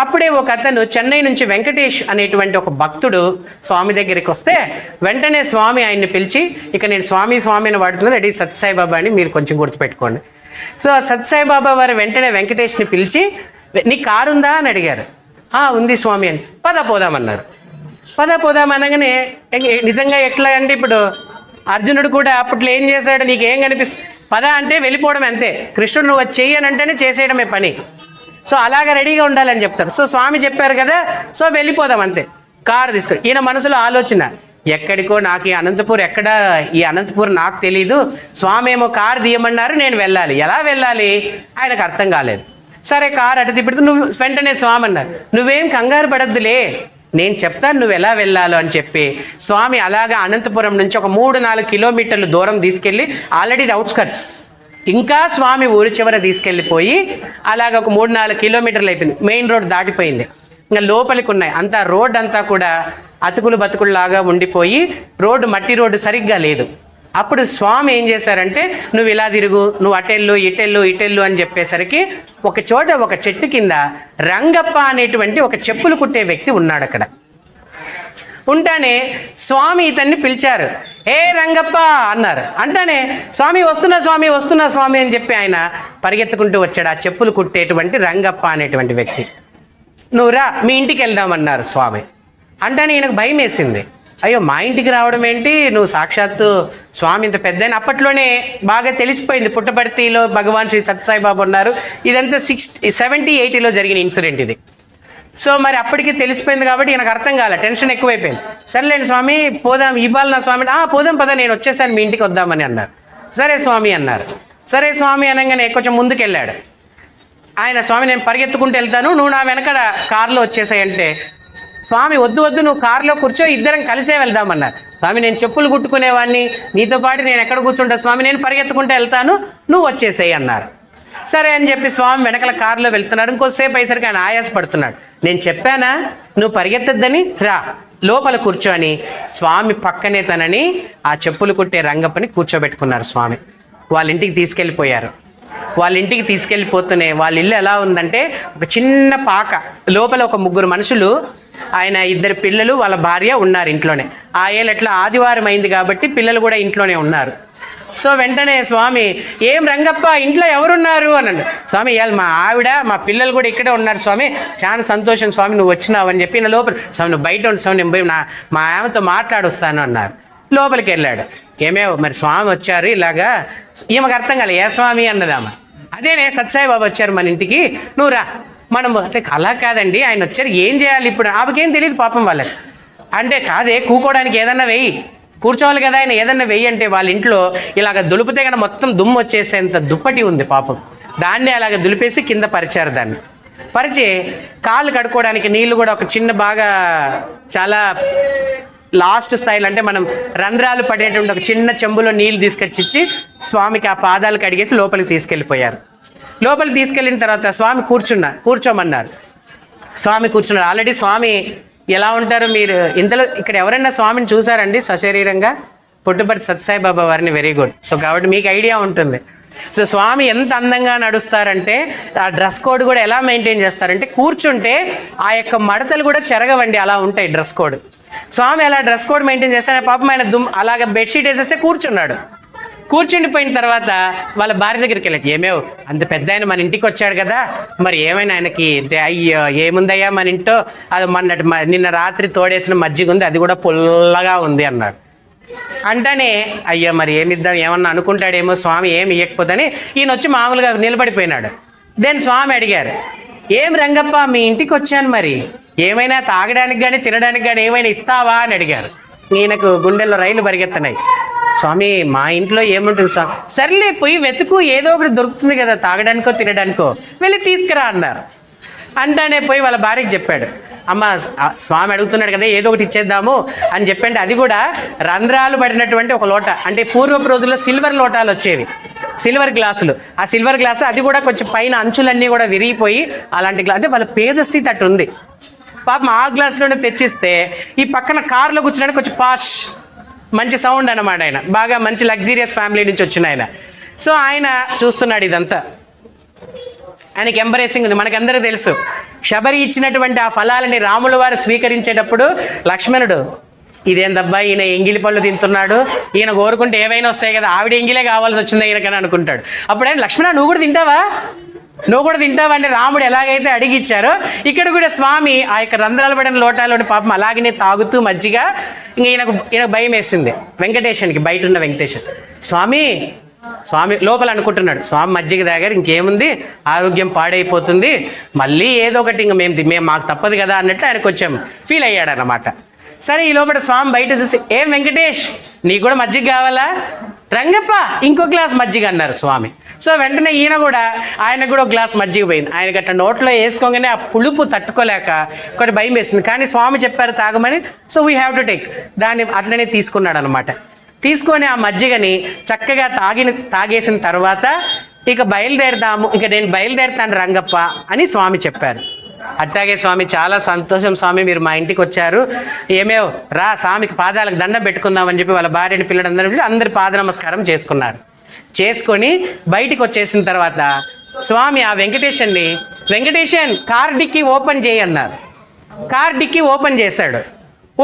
అప్పుడే ఒక అతను చెన్నై నుంచి వెంకటేష్ అనేటువంటి ఒక భక్తుడు స్వామి దగ్గరికి వస్తే వెంటనే స్వామి ఆయన్ని పిలిచి, ఇక నేను స్వామి అని వాడుతున్నాను, అది సత్సాయి బాబా అని మీరు కొంచెం గుర్తుపెట్టుకోండి. సో సత్సాయి బాబా వారు వెంటనే వెంకటేష్ని పిలిచి, నీ కారు ఉందా అని అడిగారు. ఉంది స్వామి అని. పోదామన్నారు. పోదాం అనగానే నిజంగా ఎట్లా అంటే ఇప్పుడు అర్జునుడు కూడా అప్పట్లో ఏం చేశాడు, నీకేం కనిపిస్తుంది, పద అంటే వెళ్ళిపోవడం అంతే. కృష్ణుడు నువ్వు చెయ్యనంటేనే చేసేయడమే పని. సో అలాగ రెడీగా ఉండాలని చెప్తారు. సో స్వామి చెప్పారు కదా, సో వెళ్ళిపోదాం అంతే. కారు తీసుకొని ఈయన మనసులో ఆలోచన, ఎక్కడికో నాకు ఈ అనంతపూర్ నాకు తెలీదు, స్వామి ఏమో కారు తీయమన్నారు, నేను వెళ్ళాలి, ఎలా వెళ్ళాలి ఆయనకు అర్థం కాలేదు. సరే కారు అటు తిప్పితే నువ్వు వెంటనే స్వామి అన్నారు, నువ్వేం కంగారు పడద్దులే, నేను చెప్తాను నువ్వు ఎలా వెళ్ళాలో అని చెప్పి స్వామి అలాగా అనంతపురం నుంచి ఒక 3-4 కిలోమీటర్లు దూరం తీసుకెళ్ళి, ఆల్రెడీ ఇది అవుట్స్కట్స్, ఇంకా స్వామి ఊరి చివర తీసుకెళ్ళిపోయి అలాగ ఒక 3-4 కిలోమీటర్లు అయిపోయింది. మెయిన్ రోడ్ దాటిపోయింది, ఇంకా లోపలికి ఉన్నాయి. అంతా రోడ్ అంతా కూడా అతుకులు బతుకుల్లాగా ఉండిపోయి రోడ్డు మట్టి రోడ్డు సరిగ్గా లేదు. అప్పుడు స్వామి ఏం చేశారంటే, నువ్వు ఇలా తిరుగు, నువ్వు ఇటెల్లు అని చెప్పేసరికి ఒక చోట ఒక చెట్టు కింద రంగప్ప అనేటువంటి ఒక చెప్పులు కుట్టే వ్యక్తి ఉన్నాడు అక్కడ. ఉంటానే స్వామి ఇతన్ని పిలిచారు, ఏ రంగప్ప అన్నారు. అంటానే స్వామి వస్తున్నా స్వామి అని చెప్పి ఆయన పరిగెత్తుకుంటూ వచ్చాడు ఆ చెప్పులు కుట్టేటువంటి రంగప్ప అనేటువంటి వ్యక్తి. నువ్వు రా, మీ ఇంటికి వెళ్దామన్నారు స్వామి. అంటానే ఈయనకు భయం వేసింది, అయ్యో మా ఇంటికి రావడం ఏంటి, నువ్వు సాక్షాత్తు స్వామి ఇంత పెద్ద. అప్పట్లోనే బాగా తెలిసిపోయింది, పుట్టపర్తిలో భగవాన్ శ్రీ సత్సాయి బాబా ఉన్నారు. ఇదంతా 70-80లో జరిగిన ఇన్సిడెంట్ ఇది. సో మరి అప్పటికి తెలిసిపోయింది కాబట్టి ఈయనకు అర్థం కాలే, టెన్షన్ ఎక్కువైపోయింది. సరేలేండి స్వామి పోదాం, ఇవ్వాలి నా స్వామి, పోదాం పద, నేను వచ్చేసాను మీ ఇంటికి వద్దామని అన్నారు. సరే స్వామి అన్నారు. సరే స్వామి అనగానే కొంచెం ముందుకెళ్ళాడు ఆయన. స్వామి నేను పరిగెత్తుకుంటూ వెళ్తాను, నువ్వు నా వెనక కారులో వచ్చేసాయంటే, స్వామి వద్దు నువ్వు కారులో కూర్చో, ఇద్దరం కలిసే వెళ్దామన్నారు. స్వామి నేను చెప్పులు కుట్టుకునేవాడిని, నీతో పాటు నేను ఎక్కడ కూర్చుంటా స్వామి, నేను పరిగెత్తుకుంటూ వెళ్తాను, నువ్వు వచ్చేసేయి అన్నారు. సరే అని చెప్పి స్వామి వెనకల కారులో వెళ్తున్నాడు. ఇంకోసేపు అయ్యేసరికి ఆయన ఆయాసపడుతున్నాడు. నేను చెప్పానా నువ్వు పరిగెత్తద్దని, రా లోపల కూర్చొని స్వామి పక్కనే తనని ఆ చెప్పులు కుట్టే రంగప్పని కూర్చోబెట్టుకున్నారు స్వామి. వాళ్ళ ఇంటికి తీసుకెళ్ళిపోయారు. వాళ్ళ ఇంటికి తీసుకెళ్ళిపోతూనే వాళ్ళ ఇల్లు ఎలా ఉందంటే ఒక చిన్న పాక, లోపల ఒక 3 మనుషులు, ఆయన 2 పిల్లలు వాళ్ళ భార్య ఉన్నారు ఇంట్లోనే. ఆ ఏళ్ళు ఎట్లా ఆదివారం అయింది కాబట్టి పిల్లలు కూడా ఇంట్లోనే ఉన్నారు. సో వెంటనే స్వామి, ఏం రంగప్ప ఇంట్లో ఎవరున్నారు అన్నాడు. స్వామి ఇవాళ మా ఆవిడ మా పిల్లలు కూడా ఇక్కడే ఉన్నారు స్వామి, చాలా సంతోషం స్వామి నువ్వు వచ్చినావు అని చెప్పి. నా లోపల స్వామి నువ్వు బయట ఉండి స్వామి, నేను పోయి మా ఆమెతో మాట్లాడొస్తాను అన్నారు. లోపలికి వెళ్ళాడు. ఏమేవో మరి స్వామి వచ్చారు ఇలాగా, ఈమెకు అర్థం కాలే ఏ స్వామి అన్నదామా. అదేనే సత్సాయి బాబా వచ్చారు మన ఇంటికి, నువ్వు రా. మనం అంటే అలా కాదండి, ఆయన వచ్చారు ఏం చేయాలి ఇప్పుడు, ఆమెకేం తెలియదు పాపం వాళ్ళకి. అంటే కాదే కూకోవడానికి ఏదన్నా వెయ్యి, కూర్చోవాలి కదా ఆయన, ఏదన్నా వెయ్యి అంటే వాళ్ళ ఇంట్లో ఇలాగ దులిపితే కన్నా మొత్తం దుమ్ము వచ్చేసేంత దుప్పటి ఉంది పాపం. దాన్ని అలాగ దులిపేసి కింద పరిచారు దాన్ని. పరిచి కాళ్ళు కడుక్కోవడానికి నీళ్లు కూడా ఒక చిన్న బాగా చాలా లాస్ట్ స్థాయిలో అంటే మనం రంధ్రాలు పడేటువంటి ఒక చిన్న చెంబులో నీళ్ళు తీసుకొచ్చి ఇచ్చి స్వామికి ఆ పాదాలు కడిగేసి లోపలికి తీసుకెళ్ళిపోయారు. లోపలికి తీసుకెళ్ళిన తర్వాత స్వామి కూర్చోమన్నారు. స్వామి కూర్చున్నారు. ఆల్రెడీ స్వామి ఎలా ఉంటారు మీరు ఇంతలో ఇక్కడ ఎవరైనా స్వామిని చూసారండి సశరీరంగా? పుట్టుపర్తి సత్యసాయిబాబా వారిని. Very good. సో కాబట్టి మీకు ఐడియా ఉంటుంది. సో స్వామి ఎంత అందంగా నడుస్తారంటే ఆ డ్రెస్ కోడ్ కూడా ఎలా మెయింటైన్ చేస్తారంటే కూర్చుంటే ఆ యొక్క మడతలు కూడా చెరగవండి, అలా ఉంటాయి డ్రెస్ కోడ్. స్వామి అలా డ్రెస్ కోడ్ మెయింటైన్ చేస్తాడు. పాపం ఆయన అలాగే బెడ్షీట్ వేసేస్తే కూర్చున్నాడు. కూర్చుండిపోయిన తర్వాత వాళ్ళ భార్య దగ్గరికి వెళ్ళాడు. ఏమేవ్ అంత పెద్ద ఆయన మన ఇంటికి వచ్చాడు కదా, మరి ఏమైనా ఆయనకి అయ్యో ఏముందయ్యా మన ఇంట్లో అది నిన్న రాత్రి తోడేసిన మజ్జిగ ఉంది, అది కూడా పుల్లగా ఉంది అన్నాడు. అంటేనే అయ్యో మరి ఏమిద్దాం ఏమన్నా అనుకుంటాడేమో స్వామి ఏమి ఇవ్వకపోతేని ఈయన వచ్చి మామూలుగా నిలబడిపోయినాడు. దెన్ స్వామి అడిగారు, ఏం రంగప్ప మీ ఇంటికి వచ్చాను, మరి ఏమైనా తాగడానికి కానీ తినడానికి కానీ ఏమైనా ఇస్తావా అని అడిగారు. ఈయనకు గుండెల్లో రైలు పరిగెత్తనాయి. స్వామి మా ఇంట్లో ఏముంటుంది స్వామి. సర్లే పోయి వెతుకు, ఏదో ఒకటి దొరుకుతుంది కదా తాగడానికో తినడానికో, వెళ్ళి తీసుకురా అన్నారు. అంటానే పోయి వాళ్ళ భార్యకి చెప్పాడు, అమ్మ స్వామి అడుగుతున్నాడు కదా ఏదో ఒకటి ఇచ్చేద్దాము అని చెప్పండి. అది కూడా రంధ్రాలు పడినటువంటి ఒక లోట, అంటే పూర్వపు రోజుల్లో సిల్వర్ లోటాలు వచ్చేవి, సిల్వర్ గ్లాసులు. ఆ సిల్వర్ గ్లాసు అది కూడా కొంచెం పైన అంచులన్నీ కూడా విరిగిపోయి అలాంటి గ్లాస్, అంటే వాళ్ళ పేద స్థితి అటు ఉంది. పాపం ఆ గ్లాసులోనే తెచ్చిస్తే ఈ పక్కన కారులో కూర్చున్నాడు, కొంచెం పాష్ మంచి సౌండ్ అన్నమాట. ఆయన బాగా మంచి లగ్జీరియస్ ఫ్యామిలీ నుంచి వచ్చిన ఆయన. సో ఆయన చూస్తున్నాడు ఇదంతా, ఆయనకి ఎంబరేసింగ్ ఉంది. మనకందరికీ తెలుసు శబరి ఇచ్చినటువంటి ఆ ఫలాలని రాముల వారు స్వీకరించేటప్పుడు లక్ష్మణుడు ఇదేందబ్బా ఈయన ఎంగిలి పళ్ళు తింటున్నాడు, ఈయన కోరుకుంటే ఏవైనా వస్తాయి కదా, ఆవిడ ఎంగిలే కావాల్సి వచ్చింది ఈయనకని అనుకుంటాడు. అప్పుడు ఆయన లక్ష్మణ నువ్వు కూడా తింటావా అంటే రాముడు ఎలాగైతే అడిగిచ్చారో ఇక్కడ కూడా స్వామి ఆ యొక్క రంధ్రాలు పడిన లోటాలోని పాపం అలాగనే తాగుతూ మజ్జిగ. ఇంక ఈయనకు భయం వేసింది వెంకటేశ్వరికి, బయట ఉన్న వెంకటేశ్వర్. స్వామి లోపల అనుకుంటున్నాడు, స్వామి మజ్జిగ తాగారు ఇంకేముంది ఆరోగ్యం పాడైపోతుంది, మళ్ళీ ఏదో ఒకటి ఇంక మేము మాకు తప్పదు కదా అన్నట్టు ఆయన కొంచెం ఫీల్ అయ్యాడు అన్నమాట. సరే ఈ లోపల స్వామి బయట చూసి, ఏం వెంకటేష్ నీకు కూడా మజ్జిగ కావాలా, రంగప్ప ఇంకో గ్లాస్ మజ్జిగ అన్నారు స్వామి. సో వెంటనే ఆయనకు కూడా ఒక గ్లాస్ మజ్జిగ పోయింది. ఆయనకి అట్లా నోట్లో వేసుకోగానే ఆ పులుపు తట్టుకోలేక కొంచెం భయం వేసింది. కానీ స్వామి చెప్పారు తాగమని, so we have to take, దాన్ని అట్లనే తీసుకున్నాడు అనమాట. తీసుకొని ఆ మజ్జిగని చక్కగా తాగేసిన తర్వాత ఇక బయలుదేరదాము, ఇక నేను బయలుదేరుతాను రంగప్ప అని స్వామి చెప్పారు. అట్లాగే స్వామి చాలా సంతోషం స్వామి మీరు మా ఇంటికి వచ్చారు, ఏమేవ్ రా స్వామికి పాదాలకు దండం పెట్టుకుందామని చెప్పి వాళ్ళ భార్యని అందరి పాద నమస్కారం చేసుకొని బయటికి వచ్చేసిన తర్వాత స్వామి ఆ వెంకటేషన్ కార్ డిక్కీ ఓపెన్ చేయన్నారు. కార్ డిక్కీ ఓపెన్ చేశాడు.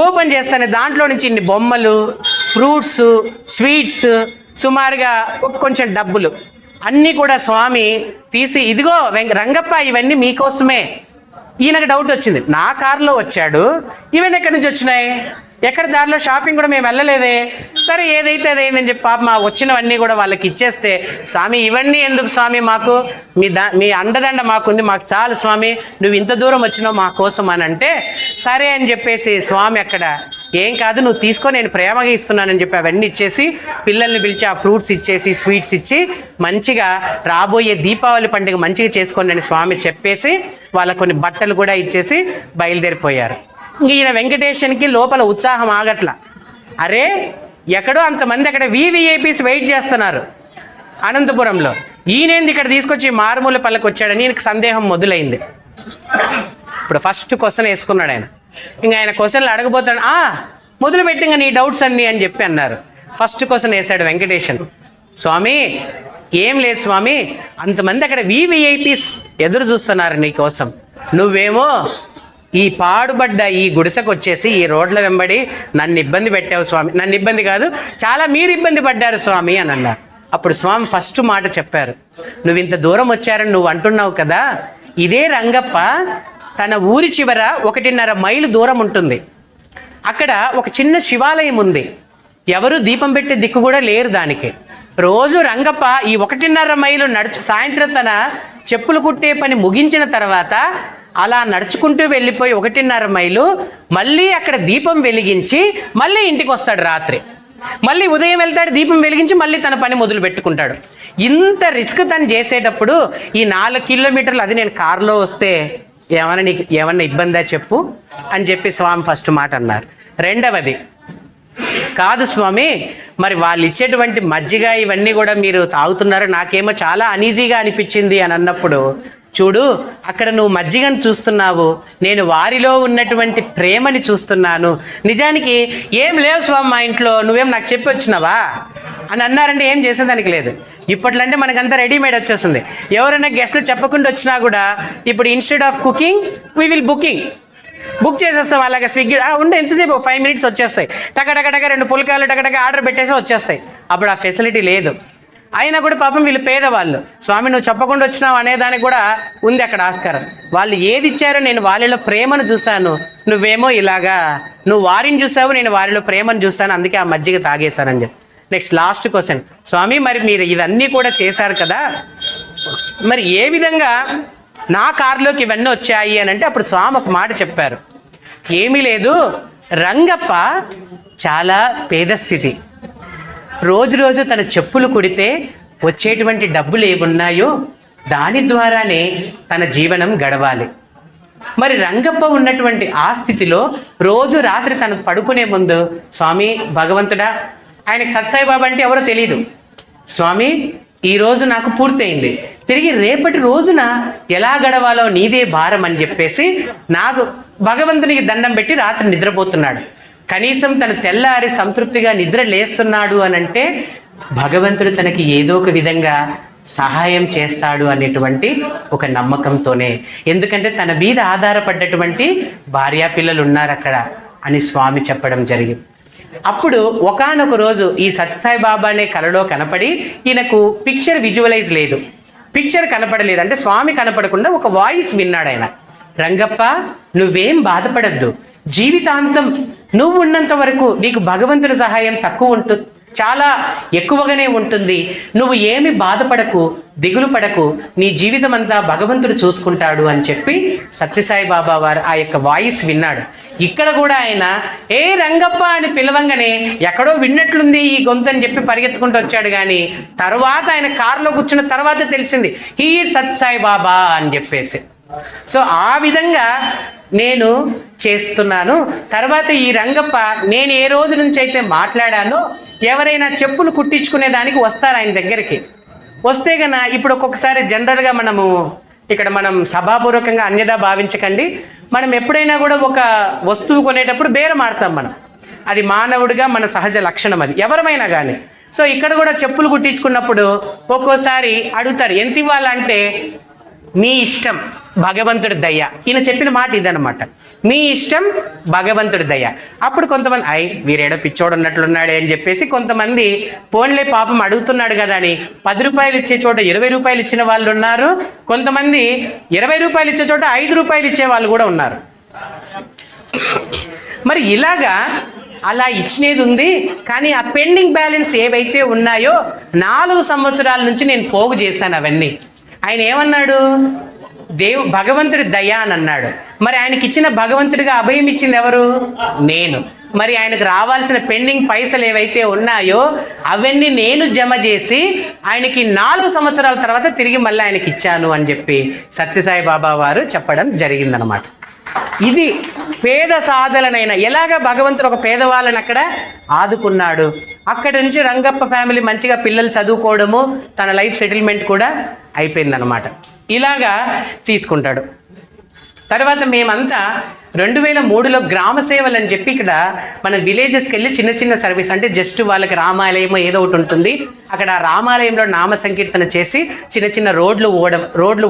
ఓపెన్ చేస్తానే దాంట్లో నుంచి ఇన్ని బొమ్మలు, ఫ్రూట్స్, స్వీట్స్, సుమారుగా కొంచెం డబ్బులు అన్నీ కూడా స్వామి తీసి, ఇదిగో రంగప్ప ఇవన్నీ మీకోసమే. ఈయనకు డౌట్ వచ్చింది, నా కారులో వచ్చాడు, ఇవన్నీ ఎక్కడి నుంచి వచ్చినాయి, ఎక్కడ దారిలో షాపింగ్ కూడా మేము వెళ్ళలేదే. సరే ఏదైతే అదేందని చెప్పి పాప మా వచ్చినవన్నీ కూడా వాళ్ళకి ఇచ్చేస్తే, స్వామి ఇవన్నీ ఎందుకు స్వామి, మాకు మీ అండదండ మాకుంది, మాకు చాలు స్వామి, నువ్వు ఇంత దూరం వచ్చినావు మా కోసం అని అంటే, సరే అని చెప్పేసి స్వామి అక్కడ ఏం కాదు నువ్వు తీసుకో నేను ప్రేమగా ఇస్తున్నానని చెప్పి అవన్నీ ఇచ్చేసి పిల్లల్ని పిలిచి ఆ ఫ్రూట్స్ ఇచ్చేసి స్వీట్స్ ఇచ్చి మంచిగా రాబోయే దీపావళి పండుగ మంచిగా చేసుకోండి అని స్వామి చెప్పేసి వాళ్ళకు కొన్ని బట్టలు కూడా ఇచ్చేసి బయలుదేరిపోయారు. ఈయన వెంకటేశ్వరికి లోపల ఉత్సాహం ఆగట్ల. అరే ఎక్కడో అంతమంది అక్కడ వివిఐపీస్ వెయిట్ చేస్తున్నారు అనంతపురంలో, ఈయనేంది ఇక్కడ తీసుకొచ్చి మారుమూల పల్లెకి వచ్చాడని ఈయనకి సందేహం మొదలైంది. ఇప్పుడు ఫస్ట్ క్వశ్చన్ వేసుకున్నాడు ఆయన. ఇంకా ఆయన క్వశ్చన్లు అడగబోతాడు, మొదలుపెట్టి ఇంకా నీ డౌట్స్ అన్నీ అని చెప్పి అన్నారు. ఫస్ట్ క్వశ్చన్ వేశాడు వెంకటేశ్వర్, స్వామి ఏం లేదు స్వామి, అంతమంది అక్కడ వివిఐపీస్ ఎదురు చూస్తున్నారు నీ కోసం, నువ్వేమో ఈ పాడుబడ్డ ఈ గుడిసెకు వచ్చేసి ఈ రోడ్ల వెంబడి నన్ను ఇబ్బంది పెట్టావు స్వామి. నన్ను ఇబ్బంది కాదు, చాలా మీరు ఇబ్బంది పడ్డారు స్వామి అని అన్నారు. అప్పుడు స్వామి ఫస్ట్ మాట చెప్పారు, నువ్వు ఇంత దూరం వచ్చారని నువ్వు అంటున్నావు కదా, ఇదే రంగప్ప తన ఊరి చివర 1.5 మైలు దూరం ఉంటుంది. అక్కడ ఒక చిన్న శివాలయం ఉంది, ఎవరు దీపం పెట్టే దిక్కు కూడా లేరు దానికి. రోజు రంగప్ప ఈ 1.5 మైలు సాయంత్రం తన చెప్పులు కుట్టే పని ముగించిన తర్వాత అలా నడుచుకుంటూ వెళ్ళిపోయి 1.5 మైలు మళ్ళీ అక్కడ దీపం వెలిగించి మళ్ళీ ఇంటికి వస్తాడు రాత్రి. మళ్ళీ ఉదయం వెళ్తాడు, దీపం వెలిగించి మళ్ళీ తన పని మొదలు పెట్టుకుంటాడు. ఇంత రిస్క్ తను చేసేటప్పుడు ఈ 4 కిలోమీటర్లు అది నేను కారులో వస్తే ఏమన్నా ఇబ్బందా చెప్పు అని చెప్పి స్వామి ఫస్ట్ మాట అన్నారు. రెండవది, కాదు స్వామి, మరి వాళ్ళు ఇచ్చేటువంటి మజ్జిగ ఇవన్నీ కూడా మీరు తాగుతున్నారు, నాకేమో చాలా అనీజీగా అనిపించింది అని అన్నప్పుడు, చూడు అక్కడ నువ్వు మజ్జిగను చూస్తున్నావు, నేను వారిలో ఉన్నటువంటి ప్రేమని చూస్తున్నాను. నిజానికి ఏం లేవు స్వామి మా ఇంట్లో, నువ్వేం నాకు చెప్పి వచ్చినావా అని అన్నారంటే ఏం చేసేదానికి లేదు. ఇప్పట్లో అంటే మనకంతా రెడీమేడ్ వచ్చేస్తుంది. ఎవరైనా గెస్ట్లు చెప్పకుండా వచ్చినా కూడా ఇప్పుడు instead of cooking we will book చేసేస్తాం. అలాగే స్విగ్గీ ఉండే ఎంతసేపు 5 minutes వచ్చేస్తాయి, టక 2 పుల్కాలు టక ఆర్డర్ పెట్టేసి వచ్చేస్తాయి. అప్పుడు ఆ ఫెసిలిటీ లేదు. అయినా కూడా పాపం వీళ్ళు పేదవాళ్ళు, స్వామి నువ్వు చెప్పకుండా వచ్చినావు అనేదానికి కూడా ఉంది అక్కడ ఆస్కారం. వాళ్ళు ఏది ఇచ్చారో నేను వాళ్ళలో ప్రేమను చూశాను, నువ్వేమో ఇలాగా నువ్వు వారిని చూసావు, నేను వారిలో ప్రేమను చూశాను, అందుకే ఆ మజ్జిగ తాగేశానని చెప్పి. నెక్స్ట్ లాస్ట్ క్వశ్చన్, స్వామి మరి మీరు ఇవన్నీ కూడా చేశారు కదా, మరి ఏ విధంగా నా కారులోకి ఇవన్నీ వచ్చాయి అని అంటే అప్పుడు స్వామి ఒక మాట చెప్పారు. ఏమీ లేదు, రంగప్ప చాలా పేద స్థితి, రోజు తన చెప్పులు కుడితే వచ్చేటువంటి డబ్బులు ఏమున్నాయో దాని ద్వారానే తన జీవనం గడవాలి. మరి రంగప్ప ఉన్నటువంటి ఆ స్థితిలో రోజు రాత్రి తను పడుకునే ముందు, స్వామి భగవంతుడా, ఆయనకి సత్సాయిబాబా అంటే ఎవరో తెలియదు, స్వామి ఈరోజు నాకు పూర్తయింది, తిరిగి రేపటి రోజున ఎలా గడవాలో నీదే భారం అని చెప్పేసి నాకు భగవంతునికి దండం పెట్టి రాత్రి నిద్రపోతున్నాడు. కనీసం తను తెల్లారి సంతృప్తిగా నిద్ర లేస్తున్నాడు అని అంటే భగవంతుడు తనకి ఏదో ఒక విధంగా సహాయం చేస్తాడు అనేటువంటి ఒక నమ్మకంతోనే. ఎందుకంటే తన మీద ఆధారపడ్డటువంటి భార్యా పిల్లలు ఉన్నారు అక్కడ అని స్వామి చెప్పడం జరిగింది. అప్పుడు ఒకానొక రోజు ఈ సత్సాయి బాబానే కలలో కనపడి, ఈయనకు పిక్చర్ విజువలైజ్ లేదు, పిక్చర్ కనపడలేదు, అంటే స్వామి కనపడకుండా ఒక వాయిస్ విన్నాడు ఆయన. రంగప్ప నువ్వేం బాధపడద్దు, జీవితాంతం నువ్వు ఉన్నంత వరకు నీకు భగవంతుని సహాయం తక్కువ ఉంటుంది, చాలా ఎక్కువగానే ఉంటుంది, నువ్వు ఏమి బాధపడకు, దిగులు పడకు, నీ జీవితం అంతా భగవంతుడు చూసుకుంటాడు అని చెప్పి సత్యసాయి బాబా వారు ఆ యొక్క వాయిస్ విన్నాడు. ఇక్కడ కూడా ఆయన ఏ రంగప్ప అని పిలవంగానే ఎక్కడో విన్నట్లుంది ఈ గొంతు అని చెప్పి పరిగెత్తుకుంటూ వచ్చాడు. కానీ తర్వాత ఆయన కారులో కూర్చున్న తర్వాత తెలిసింది హీ సత్యసాయి బాబా అని చెప్పేసి. సో ఆ విధంగా నేను చేస్తున్నాను. తర్వాత ఈ రంగప్ప నేను ఏ రోజు నుంచి అయితే మాట్లాడానో ఎవరైనా చెప్పులు కుట్టించుకునే దానికి వస్తారు ఆయన దగ్గరికి. వస్తే గన ఇప్పుడు ఒక్కొక్కసారి జనరల్గా మనం సభాపూర్వకంగా అన్యదా భావించకండి, మనం ఎప్పుడైనా కూడా ఒక వస్తువు కొనేటప్పుడు బేరం ఆడతాం మనం, అది మానవుడిగా మన సహజ లక్షణం, అది ఎవరమైనా కానీ. సో ఇక్కడ కూడా చెప్పులు కుట్టించుకున్నప్పుడు ఒక్కోసారి అడుగుతారు ఎంత ఇవ్వాలంటే మీ ఇష్టం భగవంతుడి దయ. ఈయన చెప్పిన మాట ఇదనమాట, మీ ఇష్టం భగవంతుడి దయ. అప్పుడు కొంతమంది వీరేడో పిచ్చోడు ఉన్నట్లున్నాడే అని చెప్పేసి కొంతమంది పోన్లే పాపం అడుగుతున్నాడు కదా అని 10 రూపాయలు ఇచ్చే చోట 20 రూపాయలు ఇచ్చిన వాళ్ళు ఉన్నారు, కొంతమంది 20 రూపాయలు ఇచ్చే చోట 5 రూపాయలు ఇచ్చే వాళ్ళు కూడా ఉన్నారు. మరి ఇలాగా అలా ఇచ్చినది ఉంది. కానీ ఆ పెండింగ్ బ్యాలెన్స్ ఏవైతే ఉన్నాయో 4 సంవత్సరాల నుంచి నేను పోగు చేశాను అవన్నీ. ఆయన ఏమన్నాడు, భగవంతుడి దయ అని అన్నాడు. మరి ఆయనకి ఇచ్చిన భగవంతుడిగా అభయం ఇచ్చింది ఎవరు? నేను. మరి ఆయనకు రావాల్సిన పెండింగ్ పైసలు ఏవైతే ఉన్నాయో అవన్నీ నేను జమ చేసి ఆయనకి 4 సంవత్సరాల తర్వాత తిరిగి మళ్ళీ ఆయనకి ఇచ్చాను అని చెప్పి సత్యసాయి బాబా వారు చెప్పడం జరిగిందనమాట. ఇది పేద సాధలనైనా ఎలాగ భగవంతుడు ఒక పేదవాళ్ళని అక్కడ ఆదుకున్నాడు. అక్కడి నుంచి రంగప్ప ఫ్యామిలీ మంచిగా పిల్లలు చదువుకోవడము, తన లైఫ్ సెటిల్మెంట్ కూడా అయిపోయిందనమాట. ఇలాగా తీసుకుంటాడు. తర్వాత మేమంతా 2003లో గ్రామ సేవలు అని చెప్పి ఇక్కడ మన విలేజెస్కి వెళ్ళి చిన్న సర్వీస్, అంటే జస్ట్ వాళ్ళకి రామాలయం ఏదో ఒకటి ఉంటుంది, అక్కడ రామాలయంలో నామ సంకీర్తన చేసి చిన్న రోడ్లు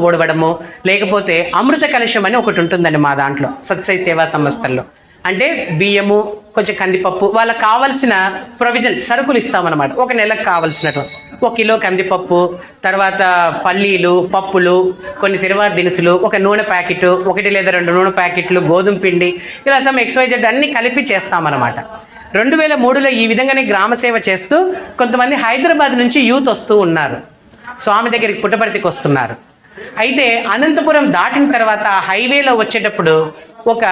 ఓడవడము, లేకపోతే అమృత కలశం అని ఒకటి ఉంటుందండి మా దాంట్లో సత్సాయి సేవా సంస్థల్లో. అంటే బియ్యము, కొంచెం కందిపప్పు, వాళ్ళకి కావాల్సిన ప్రొవిజన్ సరుకులు ఇస్తామన్నమాట. ఒక నెలకు కావాల్సినట్టు 1 కిలో కందిపప్పు, తర్వాత పల్లీలు, పప్పులు, కొన్ని తిరువాత దినుసులు, ఒక నూనె ప్యాకెట్, 1 లేదా 2 నూనె ప్యాకెట్లు, గోధుమ పిండి, ఇలా సమ్ XYZ అన్నీ కలిపి చేస్తామన్నమాట. 2003లో ఈ విధంగానే గ్రామ సేవ చేస్తూ కొంతమంది హైదరాబాద్ నుంచి యూత్ వస్తూ ఉన్నారు, స్వామి దగ్గరికి పుట్టపర్తికి వస్తున్నారు. అయితే అనంతపురం దాటిన తర్వాత హైవేలో వచ్చేటప్పుడు ఒక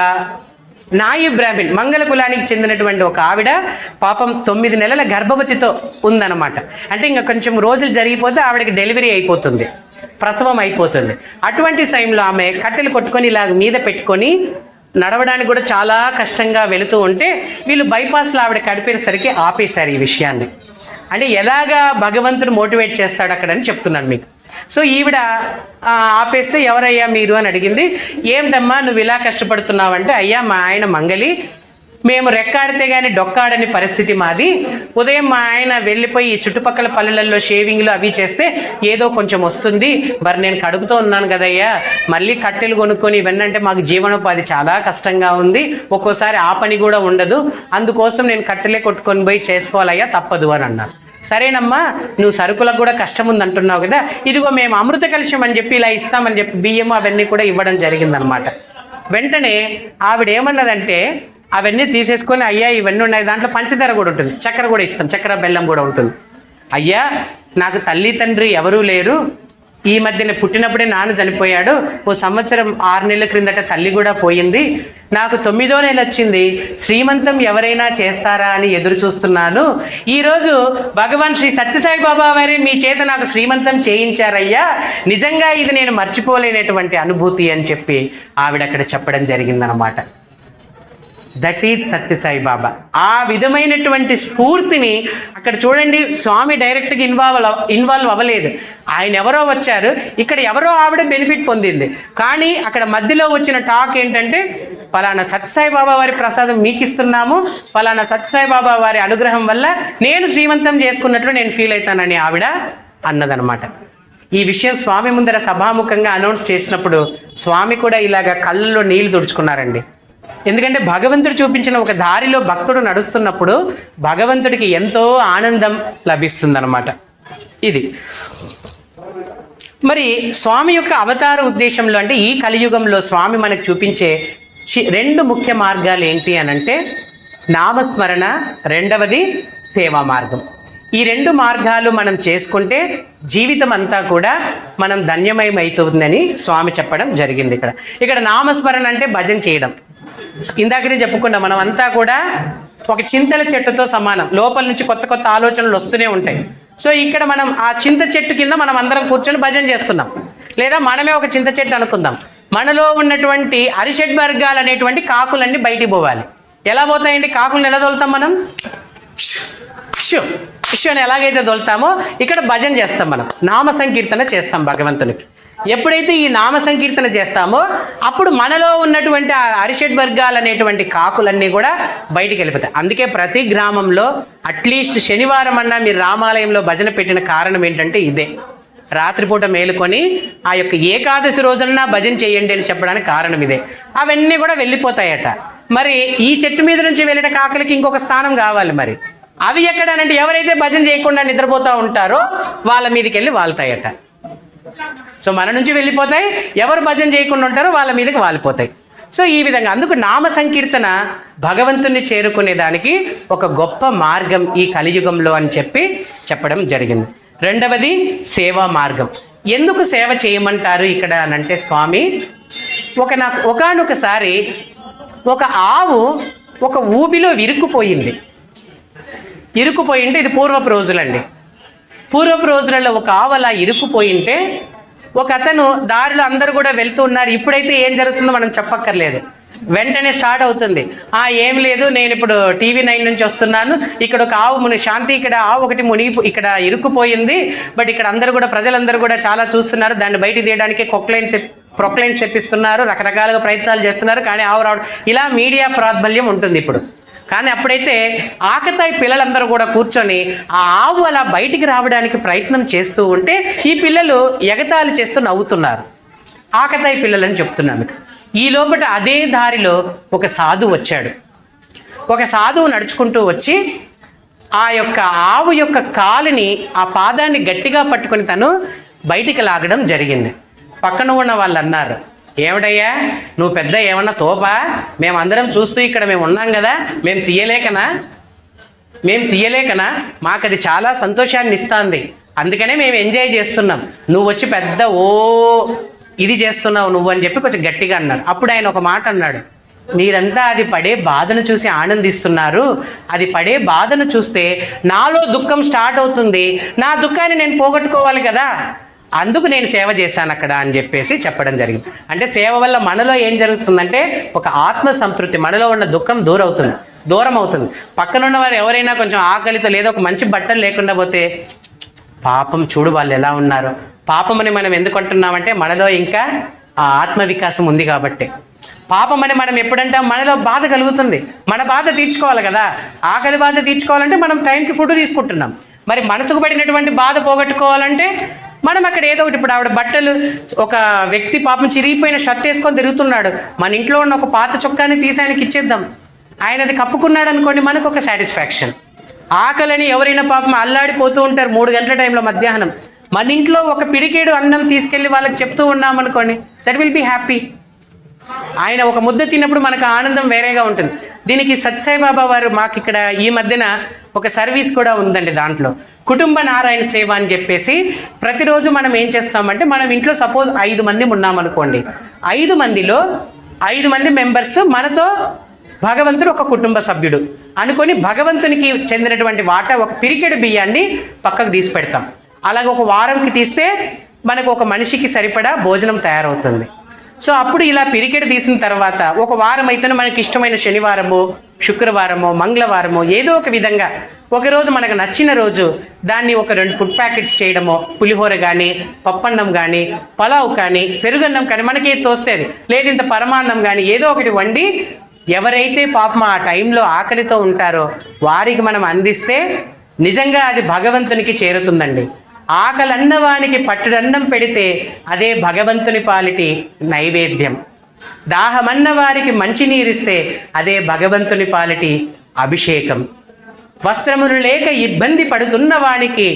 నాయి బ్రాహ్మణ్ మంగళ కులానికి చెందినటువంటి ఒక ఆవిడ పాపం 9 నెలల గర్భవతితో ఉందన్నమాట. అంటే ఇంకా కొంచెం రోజులు జరిగిపోతే ఆవిడకి డెలివరీ అయిపోతుంది, ప్రసవం అయిపోతుంది. అటువంటి టైంలో ఆమె కట్టెలు కొట్టుకొని ఇలా మీద పెట్టుకొని నడవడానికి కూడా చాలా కష్టంగా వెళుతూ ఉంటే వీళ్ళు బైపాస్లో ఆవిడ కడిపేసరికి ఆపేశారు ఈ విషయాన్ని. అంటే ఎలాగా భగవంతుడు మోటివేట్ చేస్తాడు అక్కడని చెప్తున్నాను మీకు. సో ఈవిడ ఆపేస్తే ఎవరయ్యా మీరు అని అడిగింది. ఏమిటమ్మా నువ్వు ఇలా కష్టపడుతున్నావంటే, అయ్యా మా ఆయన మంగలి, మేము రెక్కాడితే కానీ డొక్కాడని పరిస్థితి మాది. ఉదయం మా ఆయన వెళ్ళిపోయి చుట్టుపక్కల పల్లెలలో షేవింగ్లు అవి చేస్తే ఏదో కొంచెం వస్తుంది, మరి నేను కడుపుతో ఉన్నాను కదయ్యా, మళ్ళీ కట్టెలు కొనుక్కొని ఇవన్నంటే మాకు జీవనోపాధి చాలా కష్టంగా ఉంది, ఒక్కోసారి ఆ పని కూడా ఉండదు, అందుకోసం నేను కట్టెలే కొట్టుకొని పోయి చేసుకోవాలయ్యా, తప్పదు అని అన్నారు. సరేనమ్మా, నువ్వు సరుకులకు కూడా కష్టం ఉంది అంటున్నావు కదా, ఇదిగో మేము అమృత కలశం అని చెప్పి ఇలా ఇస్తామని చెప్పి బియ్యం అవన్నీ కూడా ఇవ్వడం జరిగిందనమాట. వెంటనే ఆవిడ ఏమన్నదంటే, అవన్నీ తీసేసుకొని అయ్యా ఇవన్నీ ఉన్నాయి, దాంట్లో పంచదార కూడా ఉంటుంది, చక్కెర కూడా ఇస్తాం, చక్కెర బెల్లం కూడా ఉంటుంది. అయ్యా నాకు తల్లి తండ్రి ఎవరూ లేరు, ఈ మధ్యన పుట్టినప్పుడే నాన్న చనిపోయాడు, ఓ సంవత్సరం 6 నెలల క్రిందట తల్లి కూడా పోయింది, నాకు 9వ నెల వచ్చింది, శ్రీమంతం ఎవరైనా చేస్తారా అని ఎదురు చూస్తున్నాను. ఈరోజు భగవాన్ శ్రీ సత్యసాయి బాబా వారే మీ చేత నాకు శ్రీమంతం చేయించారయ్యా, నిజంగా ఇది నేను మర్చిపోలేనటువంటి అనుభూతి అని చెప్పి ఆవిడ అక్కడ చెప్పడం జరిగిందనమాట. దట్ ఈజ్ సత్యసాయి బాబా. ఆ విధమైనటువంటి స్ఫూర్తిని అక్కడ చూడండి, స్వామి డైరెక్ట్గా ఇన్వాల్వ్ అవ్వలేదు. ఆయన ఎవరో వచ్చారు, ఇక్కడ ఎవరో ఆవిడ బెనిఫిట్ పొందింది, కానీ అక్కడ మధ్యలో వచ్చిన టాక్ ఏంటంటే, పలానా సత్యసాయి బాబా వారి ప్రసాదం మీకు ఇస్తున్నాము, పలానా సత్యసాయి బాబా వారి అనుగ్రహం వల్ల నేను శ్రీమంతం చేసుకున్నట్లు నేను ఫీల్ అవుతానని ఆవిడ అన్నదనమాట. ఈ విషయం స్వామి ముందర సభాముఖంగా అనౌన్స్ చేసినప్పుడు స్వామి కూడా ఇలాగ కళ్ళలో నీళ్లు తుడుచుకున్నారండి. ఎందుకంటే భగవంతుడు చూపించిన ఒక దారిలో భక్తుడు నడుస్తున్నప్పుడు భగవంతుడికి ఎంతో ఆనందం లభిస్తుందన్నమాట. ఇది మరి స్వామి యొక్క అవతార ఉద్దేశంలో, అంటే ఈ కలియుగంలో స్వామి మనకు చూపించే 2 ముఖ్య మార్గాలు ఏంటి అని అంటే, నామస్మరణ, రెండవది సేవా మార్గం. ఈ 2 మార్గాలు మనం చేసుకుంటే జీవితం అంతా కూడా మనం ధన్యమయమవుతుందని స్వామి చెప్పడం జరిగింది. ఇక్కడ నామస్మరణ అంటే భజన చేయడం. ఇందాకనే చెప్పుకున్నాం, మనం అంతా కూడా ఒక చింతల చెట్టుతో సమానం, లోపల నుంచి కొత్త కొత్త ఆలోచనలు వస్తూనే ఉంటాయి. సో ఇక్కడ మనం ఆ చింత చెట్టు కింద మనం అందరం కూర్చొని భజన చేస్తున్నాం, లేదా మనమే ఒక చింత చెట్టు అనుకుందాం. మనలో ఉన్నటువంటి అరిషడ్ వర్గాలు అనేటువంటి కాకులన్నీ బయటికి పోవాలి. ఎలా పోతాయండి కాకులను? ఎలా తోలుతాం మనం? అని ఎలాగైతే తోలుతామో ఇక్కడ భజన చేస్తాం, మనం నామ సంకీర్తన చేస్తాం భగవంతునికి. ఎప్పుడైతే ఈ నామ సంకీర్తన చేస్తామో అప్పుడు మనలో ఉన్నటువంటి అరిషడ్ వర్గాలు అనేటువంటి కాకులన్నీ కూడా బయటికి వెళ్ళిపోతాయి. అందుకే ప్రతి గ్రామంలో అట్లీస్ట్ శనివారం అన్నా మీరు రామాలయంలో భజన పెట్టిన కారణం ఏంటంటే ఇదే. రాత్రిపూట మేలుకొని ఆ యొక్క ఏకాదశి రోజున భజన చేయండి అని చెప్పడానికి కారణం ఇదే. అవన్నీ కూడా వెళ్ళిపోతాయట. మరి ఈ చెట్టు మీద నుంచి వెళ్ళిన కాకులకి ఇంకొక స్థానం కావాలి. మరి అవి ఎక్కడానంటే ఎవరైతే భజన చేయకుండా నిద్రపోతూ ఉంటారో వాళ్ళ మీదకి వెళ్ళి వాళ్తాయట. సో మన నుంచి వెళ్ళిపోతాయి, ఎవరు భజన చేయకుండా ఉంటారో వాళ్ళ మీదకి వాలిపోతాయి. సో ఈ విధంగా అందుకు నామ సంకీర్తన భగవంతుని చేరుకునే దానికి ఒక గొప్ప మార్గం ఈ కలియుగంలో అని చెప్పడం జరిగింది. రెండవది సేవా మార్గం. ఎందుకు సేవ చేయమంటారు ఇక్కడ అనంటే, స్వామి ఒకానొకసారి ఒక ఆవు ఒక ఊబిలో ఇరుక్కుపోయింది. ఇది పూర్వపు రోజులండి. పూర్వపు రోజులలో ఒక ఆవు అలా ఇరుక్కుపోయింటే ఒక అతను దారిలో అందరూ కూడా వెళ్తూ ఉన్నారు. ఇప్పుడైతే ఏం జరుగుతుందో మనం చెప్పక్కర్లేదు, వెంటనే స్టార్ట్ అవుతుంది. ఏం లేదు, నేను ఇప్పుడు TV9 నుంచి వస్తున్నాను, ఇక్కడ ఒక ఆవు శాంతి, ఇక్కడ ఆవు ఒకటి ఇక్కడ ఇరుక్కుపోయింది, బట్ ఇక్కడ అందరూ కూడా ప్రజలందరూ కూడా చాలా చూస్తున్నారు, దాన్ని బయట తీయడానికి ప్రొక్లైన్స్ తెప్పిస్తున్నారు, రకరకాలుగా ప్రయత్నాలు చేస్తున్నారు, కానీ ఆవు రావడం, ఇలా మీడియా ప్రాబల్యం ఉంటుంది ఇప్పుడు. కానీ అప్పుడైతే ఆకతాయి పిల్లలందరూ కూడా కూర్చొని ఆ ఆవు అలా బయటికి రావడానికి ప్రయత్నం చేస్తూ ఉంటే ఈ పిల్లలు ఎగతాళి చేస్తూ నవ్వుతున్నారు. ఆకతాయి పిల్లలని చెప్తున్నాను. ఈ లోపల అదే దారిలో ఒక సాధువు వచ్చాడు. ఒక సాధువు నడుచుకుంటూ వచ్చి ఆ యొక్క ఆవు యొక్క కాలుని, ఆ పాదాన్ని గట్టిగా పట్టుకొని తను బయటికి లాగడం జరిగింది. పక్కన ఉన్న వాళ్ళు అన్నారు, ఏమిటయ్యా నువ్వు పెద్ద ఏమన్నా తోపా? మేమందరం చూస్తూ ఇక్కడ మేము ఉన్నాం కదా, మేము తీయలేకనా? మాకు అది చాలా సంతోషాన్ని ఇస్తుంది, అందుకనే మేము ఎంజాయ్ చేస్తున్నాం, నువ్వు వచ్చి పెద్ద ఇది చేస్తున్నావు నువ్వు అని చెప్పి కొంచెం గట్టిగా అన్నారు. అప్పుడు ఆయన ఒక మాట అన్నాడు, మీరంతా అది పడే బాధను చూసి ఆనందిస్తున్నారు. అది పడే బాధను చూస్తే నాలో దుఃఖం స్టార్ట్ అవుతుంది. నా దుఃఖాన్ని నేను పోగొట్టుకోవాలి కదా, అందుకు నేను సేవ చేశాను అక్కడ అని చెప్పేసి చెప్పడం జరిగింది. అంటే సేవ వల్ల మనలో ఏం జరుగుతుందంటే ఒక ఆత్మ సంతృప్తి, మనలో ఉన్న దుఃఖం దూరం అవుతుంది. పక్కనున్న వారు ఎవరైనా కొంచెం ఆకలితో లేదా ఒక మంచి బట్టలు లేకుండా పోతే పాపం చూడు వాళ్ళు ఎలా ఉన్నారు, పాపం అని మనం ఎందుకు అంటున్నామంటే మనలో ఇంకా ఆ ఆత్మ వికాసం ఉంది కాబట్టి. పాపం అని మనం ఎప్పుడంటే మనలో బాధ కలుగుతుంది, మన బాధ తీర్చుకోవాలి కదా. ఆకలి బాధ తీర్చుకోవాలంటే మనం టైంకి ఫుడ్ తీసుకుంటున్నాం. మరి మనసుకు పడినటువంటి బాధ పోగొట్టుకోవాలంటే మనం అక్కడ ఏదో ఒకటి, ఇప్పుడు ఆవిడ బట్టలు, ఒక వ్యక్తి పాపం చిరిగిపోయిన షర్ట్ వేసుకొని తిరుగుతున్నాడు, మన ఇంట్లో ఉన్న ఒక పాత చొక్కాని తీసి ఆయనకి ఇచ్చేద్దాం, ఆయన అది కప్పుకున్నాడు అనుకోండి, మనకు ఒక సాటిస్ఫాక్షన్. ఆకలని ఎవరైనా పాపం అల్లాడిపోతూ ఉంటారు 3 గంటల టైంలో మధ్యాహ్నం, మన ఇంట్లో ఒక పిడికేడు అన్నం తీసుకెళ్ళి వాళ్ళకి చెప్తూ ఉన్నామనుకోండి, దట్ విల్ బీ హ్యాపీ. ఆయన ఒక ముద్ద తిన్నప్పుడు మనకు ఆనందం వేరేగా ఉంటుంది. దీనికి సత్సాయి బాబా వారు మాకు ఇక్కడ ఈ మధ్యన ఒక సర్వీస్ కూడా ఉందండి. దాంట్లో కుటుంబ నారాయణ సేవ అని చెప్పేసి ప్రతిరోజు మనం ఏం చేస్తామంటే, మనం ఇంట్లో సపోజ్ 5 మంది ఉన్నామనుకోండి, 5 మందిలో 5 మంది మెంబర్స్ మనతో భగవంతుడు ఒక కుటుంబ సభ్యుడు అనుకొని భగవంతునికి చెందినటువంటి వాటా ఒక పిరికెడు బియ్యాన్ని పక్కకు తీసి పెడతాం. అలాగే ఒక వారంకి తీస్తే మనకు ఒక మనిషికి సరిపడా భోజనం తయారవుతుంది. సో అప్పుడు ఇలా పిరికెడు తీసిన తర్వాత ఒక వారం అయితే మనకి ఇష్టమైన శనివారమో శుక్రవారమో మంగళవారమో ఏదో ఒక విధంగా ఒకరోజు మనకు నచ్చిన రోజు దాన్ని ఒక 2 ఫుడ్ ప్యాకెట్స్ చేయడమో, పులిహోర కానీ, పప్పన్నం కానీ, పలావ్ కానీ, పెరుగన్నం కానీ, మనకి ఏది తోస్తేది, లేదు ఇంత పరమాన్నం కానీ ఏదో ఒకటి వండి ఎవరైతే పాపం ఆ టైంలో ఆకలితో ఉంటారో వారికి మనం అందిస్తే నిజంగా అది భగవంతునికి చేరుతుందండి. ఆకలన్నవానికి పట్టుడన్నం పెడితే అదే భగవంతుని పాలిటి నైవేద్యం. దాహమన్న వారికి మంచినీరిస్తే అదే భగవంతుని పాలిటి అభిషేకం. వస్త్రములు లేక ఇబ్బంది పడుతున్న వానికి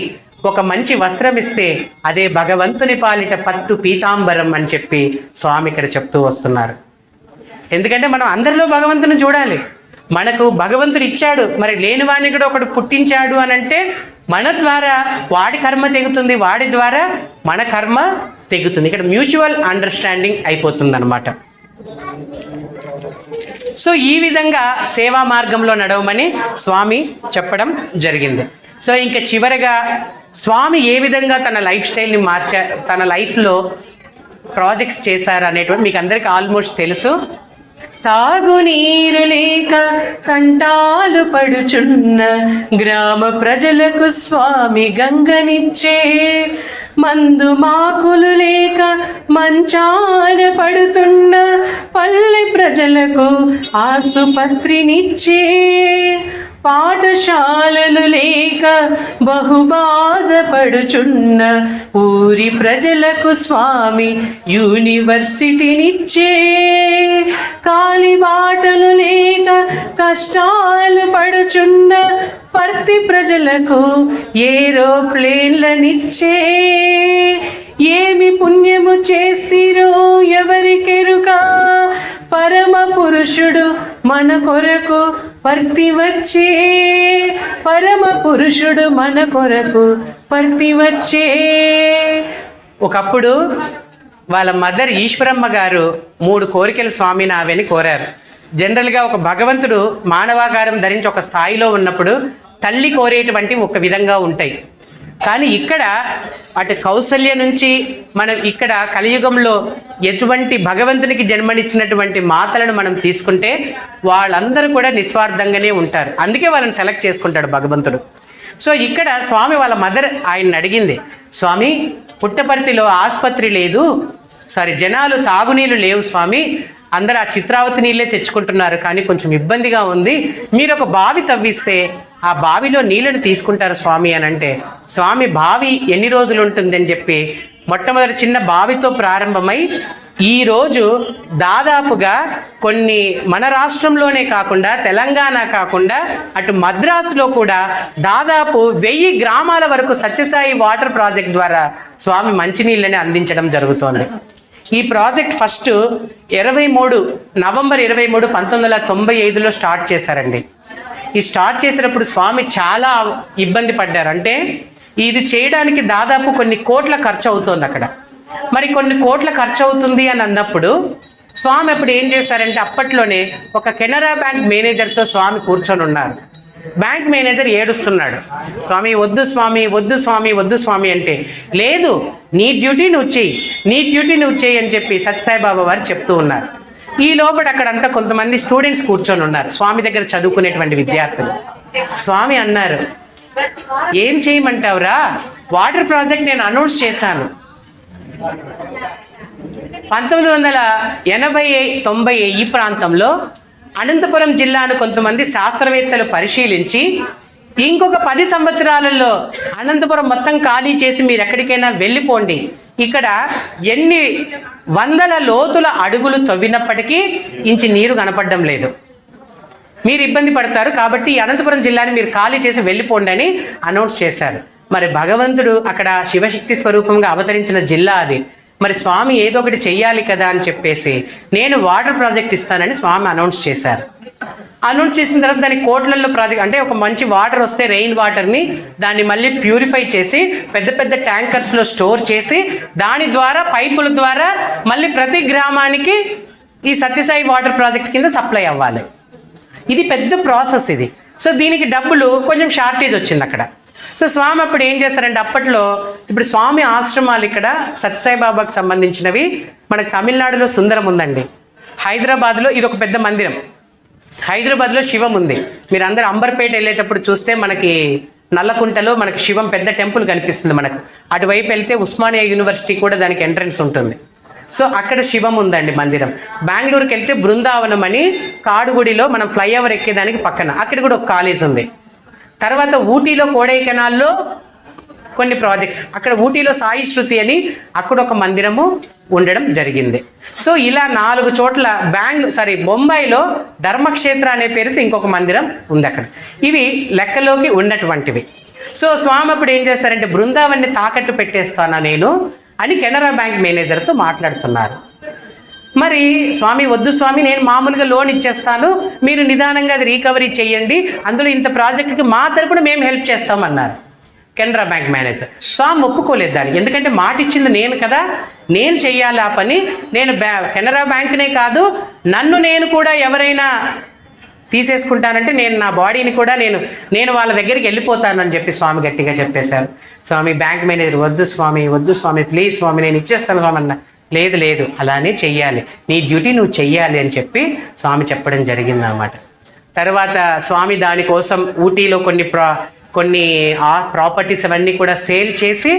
ఒక మంచి వస్త్రం ఇస్తే అదే భగవంతుని పాలిట పట్టు పీతాంబరం అని చెప్పి స్వామి ఇక్కడ చెప్తూ వస్తున్నారు. ఎందుకంటే మనం అందరిలో భగవంతుని చూడాలి. మనకు భగవంతుడు ఇచ్చాడు, మరి లేని వాడిని కూడా ఒకడు పుట్టించాడు అని అంటే మన ద్వారా వాడి కర్మ తెగుతుంది, వాడి ద్వారా మన కర్మ తెగుతుంది. ఇక్కడ మ్యూచువల్ అండర్స్టాండింగ్ అయిపోతుంది అన్నమాట. సో ఈ విధంగా సేవా మార్గంలో నడవమని స్వామి చెప్పడం జరిగింది. సో ఇంకా చివరగా స్వామి ఏ విధంగా తన లైఫ్ స్టైల్ని తన లైఫ్లో ప్రాజెక్ట్స్ చేశారు అనేటువంటి మీకు అందరికీ ఆల్మోస్ట్ తెలుసు. తాగునీరు లేక కంటాలు పడుచున్న గ్రామ ప్రజలకు స్వామి గంగనిచ్చే, మందు మాకులు లేక మంచాన పడుతున్న పల్లె ప్రజలకు ఆసుపత్రినిచ్చే, పాఠశాలలు లేక బహుబాధపడుచున్న ఊరి ప్రజలకు స్వామి యూనివర్సిటీనిచ్చే, కాలిబాటలు లేక కష్టాలు పడుచున్న పర్తి ప్రజలకు ఏరోప్లేన్లనిచ్చే, ఏమి పుణ్యము చేస్తిరో ఎవరికెరుక, పరమ పురుషుడు మన కొరకు పర్తి వచ్చే, పరమ పురుషుడు మన కొరకు పర్తి వచ్చే. ఒకప్పుడు వాళ్ళ మదర్ ఈశ్వరమ్మ గారు 3 కోరికలు స్వామి నావని కోరారు. జనరల్గా ఒక భగవంతుడు మానవాకారం ధరించి ఒక స్థాయిలో ఉన్నప్పుడు తల్లి కోరేటువంటి ఒక విధంగా ఉంటాయి. కానీ ఇక్కడ అటు కౌసల్య నుంచి మనం ఇక్కడ కలియుగంలో ఎటువంటి భగవంతునికి జన్మనిచ్చినటువంటి మాతలను మనం తీసుకుంటే వాళ్ళందరూ కూడా నిస్వార్థంగానే ఉంటారు. అందుకే వాళ్ళని సెలెక్ట్ చేసుకుంటాడు భగవంతుడు. సో ఇక్కడ స్వామి వాళ్ళ మదర్ ఆయన్ని అడిగింది, స్వామి పుట్టపర్తిలో ఆసుపత్రి లేదు, జనాలు తాగునీళ్ళు లేవు స్వామి, అందరూ ఆ చిత్రావతి నీళ్ళే తెచ్చుకుంటున్నారు, కానీ కొంచెం ఇబ్బందిగా ఉంది, మీరు ఒక బావి తవ్విస్తే ఆ బావిలో నీళ్ళను తీసుకుంటారు స్వామి అని అంటే, స్వామి బావి ఎన్ని రోజులు ఉంటుందని చెప్పి మొట్టమొదటి చిన్న బావితో ప్రారంభమై ఈరోజు దాదాపుగా కొన్ని మన రాష్ట్రంలోనే కాకుండా తెలంగాణ కాకుండా అటు మద్రాసులో కూడా దాదాపు 1000 గ్రామాల వరకు సత్యసాయి వాటర్ ప్రాజెక్ట్ ద్వారా స్వామి మంచినీళ్ళని అందించడం జరుగుతోంది. ఈ ప్రాజెక్ట్ ఫస్ట్ నవంబర్ 23, 1995లో స్టార్ట్ చేశారండి. ఈ స్టార్ట్ చేసినప్పుడు స్వామి చాలా ఇబ్బంది పడ్డారు. అంటే ఇది చేయడానికి దాదాపు కొన్ని కోట్ల ఖర్చు అవుతుంది అక్కడ. మరి కొన్ని కోట్ల ఖర్చు అవుతుంది అని అన్నప్పుడు స్వామి అప్పుడు ఏం చేశారంటే అప్పట్లోనే ఒక కెనరా బ్యాంక్ మేనేజర్తో స్వామి కూర్చొని ఉన్నారు. బ్యాంక్ మేనేజర్ ఏడుస్తున్నాడు, స్వామి వద్దు స్వామి, వద్దు స్వామి, వద్దు స్వామి అంటే, లేదు నీ డ్యూటీ నువ్వు చెయ్యి, నీ డ్యూటీ నువ్వు చెయ్యి అని చెప్పి సత్యసాయిబాబా వారు చెప్తూ ఉన్నారు. ఈ లోపల అక్కడంతా కొంతమంది స్టూడెంట్స్ కూర్చొని ఉన్నారు, స్వామి దగ్గర చదువుకునేటువంటి విద్యార్థులు. స్వామి అన్నారు, ఏం చేయమంటావురా, వాటర్ ప్రాజెక్ట్ నేను అనౌన్స్ చేశాను. 1980-90 ఈ ప్రాంతంలో అనంతపురం జిల్లాను కొంతమంది శాస్త్రవేత్తలు పరిశీలించి ఇంకొక 10 సంవత్సరాలలో అనంతపురం మొత్తం ఖాళీ చేసి మీరు ఎక్కడికైనా వెళ్ళిపోండి, ఇక్కడ ఎన్ని వందల లోతుల అడుగులు తవ్వినప్పటికీ ఇంచి నీరు కనపడడం లేదు, మీరు ఇబ్బంది పడతారు, కాబట్టి ఈ అనంతపురం జిల్లాని మీరు ఖాళీ చేసి వెళ్ళిపోండి అని అనౌన్స్ చేశారు. మరి భగవంతుడు అక్కడ శివశక్తి స్వరూపంగా అవతరించిన జిల్లా అది. మరి స్వామి ఏదో ఒకటి చెయ్యాలి కదా అని చెప్పేసి నేను వాటర్ ప్రాజెక్ట్ ఇస్తానని స్వామి అనౌన్స్ చేశారు. అనౌన్స్ చేసిన తర్వాత దాని కోట్లల్లో ప్రాజెక్ట్ అంటే ఒక మంచి వాటర్ వస్తే రెయిన్ వాటర్ని దాన్ని మళ్ళీ ప్యూరిఫై చేసి పెద్ద పెద్ద ట్యాంకర్స్లో స్టోర్ చేసి దాని ద్వారా పైపుల ద్వారా మళ్ళీ ప్రతి గ్రామానికి ఈ సత్యసాయి వాటర్ ప్రాజెక్ట్ కింద సప్లై అవ్వాలి. ఇది పెద్ద ప్రాసెస్ ఇది. సో దీనికి డబ్బులు కొంచెం షార్టేజ్ వచ్చింది అక్కడ. సో స్వామి అప్పుడు ఏం చేస్తారంటే అప్పట్లో ఇప్పుడు స్వామి ఆశ్రమాలు ఇక్కడ సత్యసాయిబాబాకు సంబంధించినవి మనకు తమిళనాడులో సుందరం ఉందండి, హైదరాబాద్లో ఇది ఒక పెద్ద మందిరం, హైదరాబాద్లో శివం ఉంది. మీరు అందరు అంబర్పేట వెళ్ళేటప్పుడు చూస్తే మనకి నల్లకుంటలో మనకి శివం పెద్ద టెంపుల్ కనిపిస్తుంది మనకు. అటువైపు వెళ్తే ఉస్మానియా యూనివర్సిటీ కూడా దానికి ఎంట్రన్స్ ఉంటుంది. సో అక్కడ శివం ఉందండి మందిరం. బెంగళూరుకి వెళ్తే బృందావనం అని కాడుగుడిలో మనం ఫ్లైఓవర్ ఎక్కేదానికి పక్కన అక్కడ కూడా ఒక కాలేజ్ ఉంది. తర్వాత ఊటీలో కోడైకెనాల్లో కొన్ని ప్రాజెక్ట్స్, అక్కడ ఊటీలో సాయి శృతి అని అక్కడ ఒక మందిరము ఉండడం జరిగింది. సో ఇలా 4 చోట్ల బొంబాయిలో ధర్మక్షేత్ర అనే పేరుతో ఇంకొక మందిరం ఉంది అక్కడ. ఇవి లెక్కలోకి ఉన్నటువంటివి. సో స్వామి అప్పుడు ఏం చేస్తారంటే బృందావన్ని తాకట్టు పెట్టేస్తానా నేను అని కెనరా బ్యాంక్ మేనేజర్తో మాట్లాడుతున్నారు. మరి స్వామి వద్దు స్వామి, నేను మామూలుగా లోన్ ఇచ్చేస్తాను, మీరు నిదానంగా అది రికవరీ చేయండి, అందులో ఇంత ప్రాజెక్టుకి మా తరపున మేము హెల్ప్ చేస్తామన్నారు కెనరా బ్యాంక్ మేనేజర్. స్వామి ఒప్పుకోలేదు దానికి, ఎందుకంటే మాట ఇచ్చింది నేను కదా, నేను చెయ్యాలి ఆ పని. నేను కెనరా బ్యాంక్నే కాదు నన్ను నేను కూడా ఎవరైనా తీసేసుకుంటానంటే నేను నా బాడీని కూడా నేను వాళ్ళ దగ్గరికి వెళ్ళిపోతానని చెప్పి స్వామి గట్టిగా చెప్పేశారు. స్వామి బ్యాంక్ మేనేజర్ వద్దు స్వామి, వద్దు స్వామి, ప్లీజ్ స్వామి నేను ఇచ్చేస్తాను స్వామి అన్న. లేదు లేదు అలానే చెయ్యాలి, నీ డ్యూటీ నువ్వు చెయ్యాలి అని చెప్పి స్వామి చెప్పడం జరిగిందన్నమాట. తర్వాత స్వామి దానికోసం ఊటీలో కొన్ని ప్రాపర్టీస్ అవన్నీ కూడా సేల్ చేసి